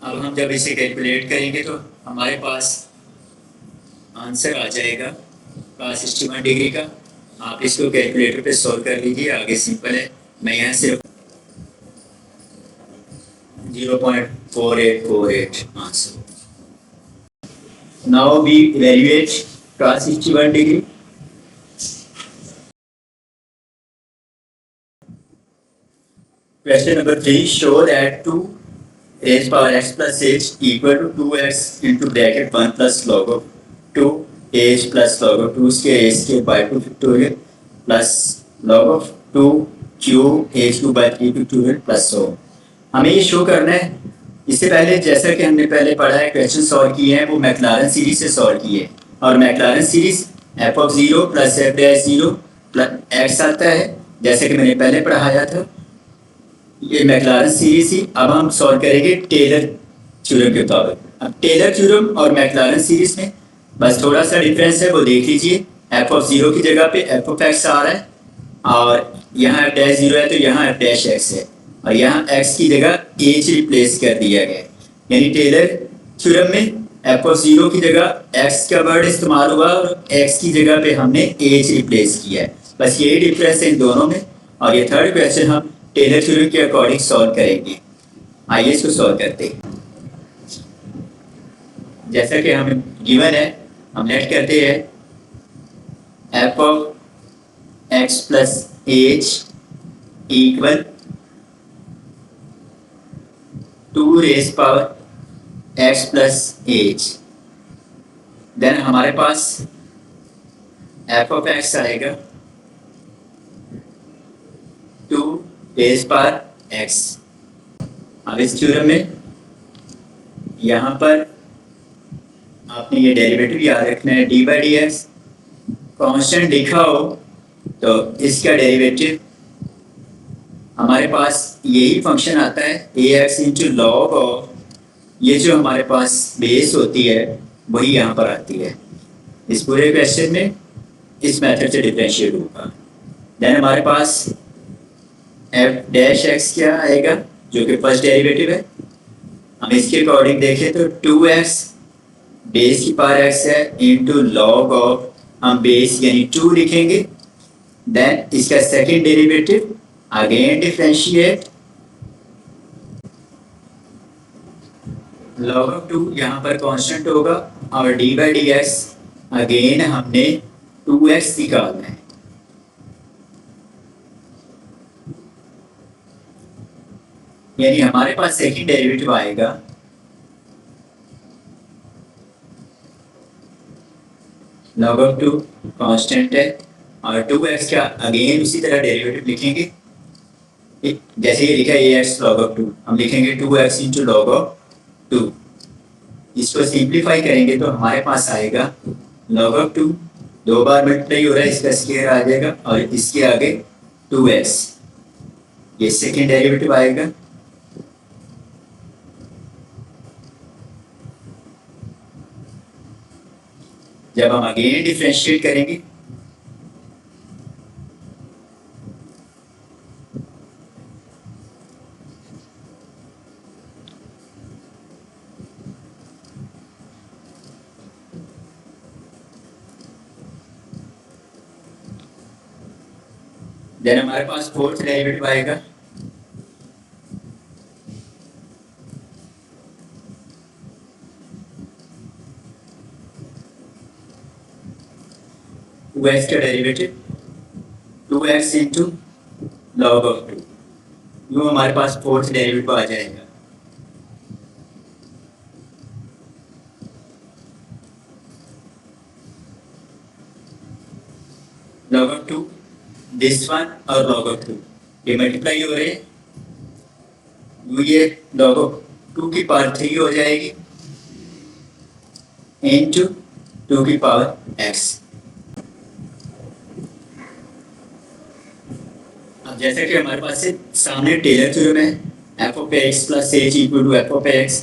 अब हम जब इसे कैलकुलेट करेंगे तो हमारे पास आंसर आ जाएगा cos 61 डिग्री का। आप इसको कैलकुलेटर पे सॉल्व कर लीजिए, आगे सिंपल है। मैं यहाँ सिर्फ 0.4848 answer. Now we evaluate cos 61 degree. Question number 3, show that 2 raised power x plus h equal to 2x into bracket 1 plus log of 2 h plus log of 2 square h square by 2 factorial plus log of 2 cube h cube by 3 factorial plus so। हमें ये show करना है। इससे पहले जैसा कि हमने पहले पढ़ा है, क्वेश्चन सॉल्व किए हैं वो मैक्लारन सीरीज से सॉल्व किए हैं, और McLaren series f of 0 plus f dash 0 plus x आता है, जैसे कि मैंने पहले पढ़ाया था। ये मैक्लारन सीरीज ही अब हम सॉल्व करेंगे टेलर थ्योरम के मुताबिक। अब टेलर थ्योरम और मैक्लारन सीरीज में बस थोड़ा सा डिफरेंस है, वो देख लीजिए। f ऑफ 0 की जगह पे f ऑफ x आ रहा है, और यहाँ f डैश 0 है तो यहाँ f डैश x है, और यहाँ x की जगह h रिप्लेस कर दिया गया है। यानी टेलर थ्योरम में f ऑफ 0 की जगह x का वर्ड इस्तेमाल हुआ और x की जगह पे हमने h रिप्लेस किया है। बस यही डिफरेंस है इन दोनों में। और ये थर्ड क्वेश्चन हम टेलर थ्योरम के अकॉर्डिंग सॉल्व करेंगे। आइए इसको सॉल्व करते हैं। जैसा कि हमें गिवन है, हम लेट करते हैं f of x plus h equal 2 raise power x plus h। Then हमारे पास f ऑफ x आएगा 2 रेज पावर x। अब इस थ्योरम में यहाँ पर आपने ये डेरिवेटिव याद रखना है, D by D x constant लिखा हो तो इसका डेरिवेटिव हमारे पास यही फंक्शन आता है ए एक्स इंटू लॉग ऑफ, ये जो हमारे पास बेस होती है वही यहाँ पर आती है। इस पूरे क्वेश्चन में इस मेथड से डिफरेंशिएट होगा। देन हमारे पास एफ डैश एक्स क्या आएगा जो कि फर्स्ट डेरिवेटिव है। हम इसके अकॉर्डिंग देखें तो 2x बेस की पावर x है इंटू लॉग ऑफ, हम बेस यानी 2 लिखेंगे। देन इसका second derivative again differentiate log of 2, यहाँ पर कांस्टेंट होगा और D by D x again हमने 2x निकालना है। यानी हमारे पास सेकंड डेरिवेटिव आएगा log ऑफ 2 कांस्टेंट है और 2x का अगेन उसी तरह डेरिवेटिव लिखेंगे जैसे ये लिखा है ax log ऑफ 2, हम लिखेंगे 2x इंटू लॉग ऑफ 2। इसको सिंप्लीफाई करेंगे तो हमारे पास आएगा log ऑफ 2, 2 बार मल्टीप्लाई हो रहा है, इसका स्क्वायर आ जाएगा और इसके आगे 2x, ये सेकेंड डेरिवेटिव आएगा। जब हम अगेन डिफरेंशिएट करेंगे देन हमारे पास फोर्थ डेरिवेटिव आएगा टू एक्स का derivative 2x into log of 2, यूँ हमारे पास फोर्थ डेरिवेटिव आ जाएगा। log ऑफ 2 दिस वन और log ऑफ 2 ये मल्टीप्लाई हो रहे हैं, ये log ऑफ 2 की पावर 3 हो जाएगी इंटू 2 की पावर x। अब जैसा कि हमारे पास से सामने टेलर थ्योरम है f of x plus h equal to f of x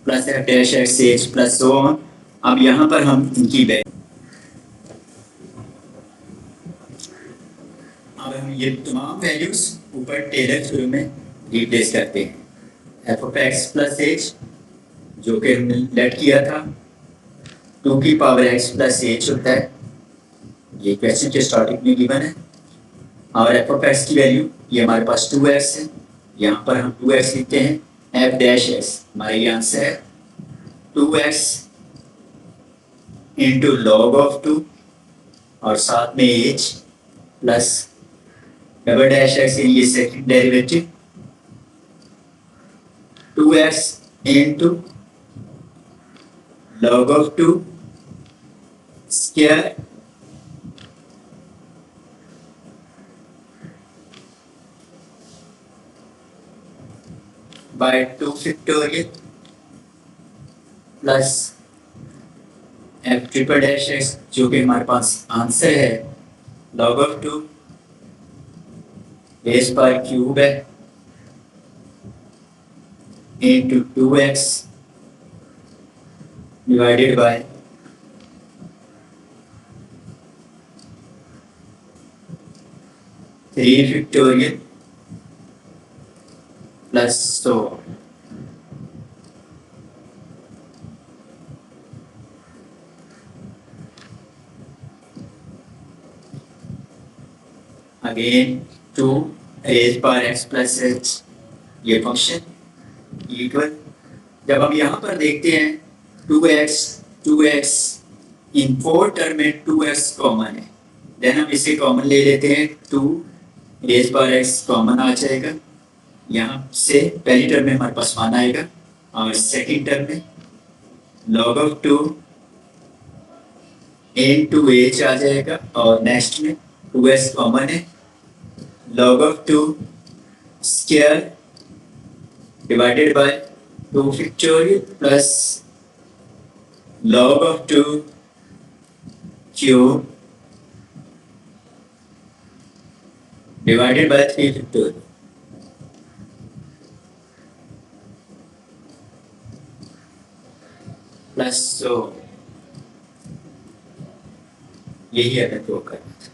plus f dash x h plus so on. अब यहाँ पर हम इनकी अब हम ये तमाम वैल्यूज ऊपर टेलर थ्योरम में रिप्लेस करते हैं। f of x plus h जो कि हमने लेट किया था 2 की पावर x प्लस h होता है, ये क्वेश्चन के स्टार्टिंग में गिवन है। और f ऑफ x की वैल्यू ये हमारे पास 2x है, यहाँ पर हम 2x लिखते हैं। f डैश x हमारे आंसर है 2x इंटू लॉग ऑफ 2 और साथ में h plus double dash x ये second derivative 2x into log of 2 square by 2 factorial plus f triple dash x जो कि हमारे पास आंसर है log ऑफ 2 बेस पर क्यूब है into 2x divided by 3 factorial plus so again 2 raise power x plus h ये function equal. जब हम यहाँ पर देखते हैं 2x इन 4 टर्म में 2x कॉमन है, देन हम इसे कॉमन ले लेते हैं, 2 रेज पावर x कॉमन आ जाएगा, यहाँ से पहली टर्म में हमारे पास 1 आएगा और सेकंड टर्म में log ऑफ 2 into h आ जाएगा और नेक्स्ट में 2s कॉमन है, log of 2 square divided by 2 factorial plus log of 2 cube divided by 3 factorial. Plus यही हमें प्रूव करना था।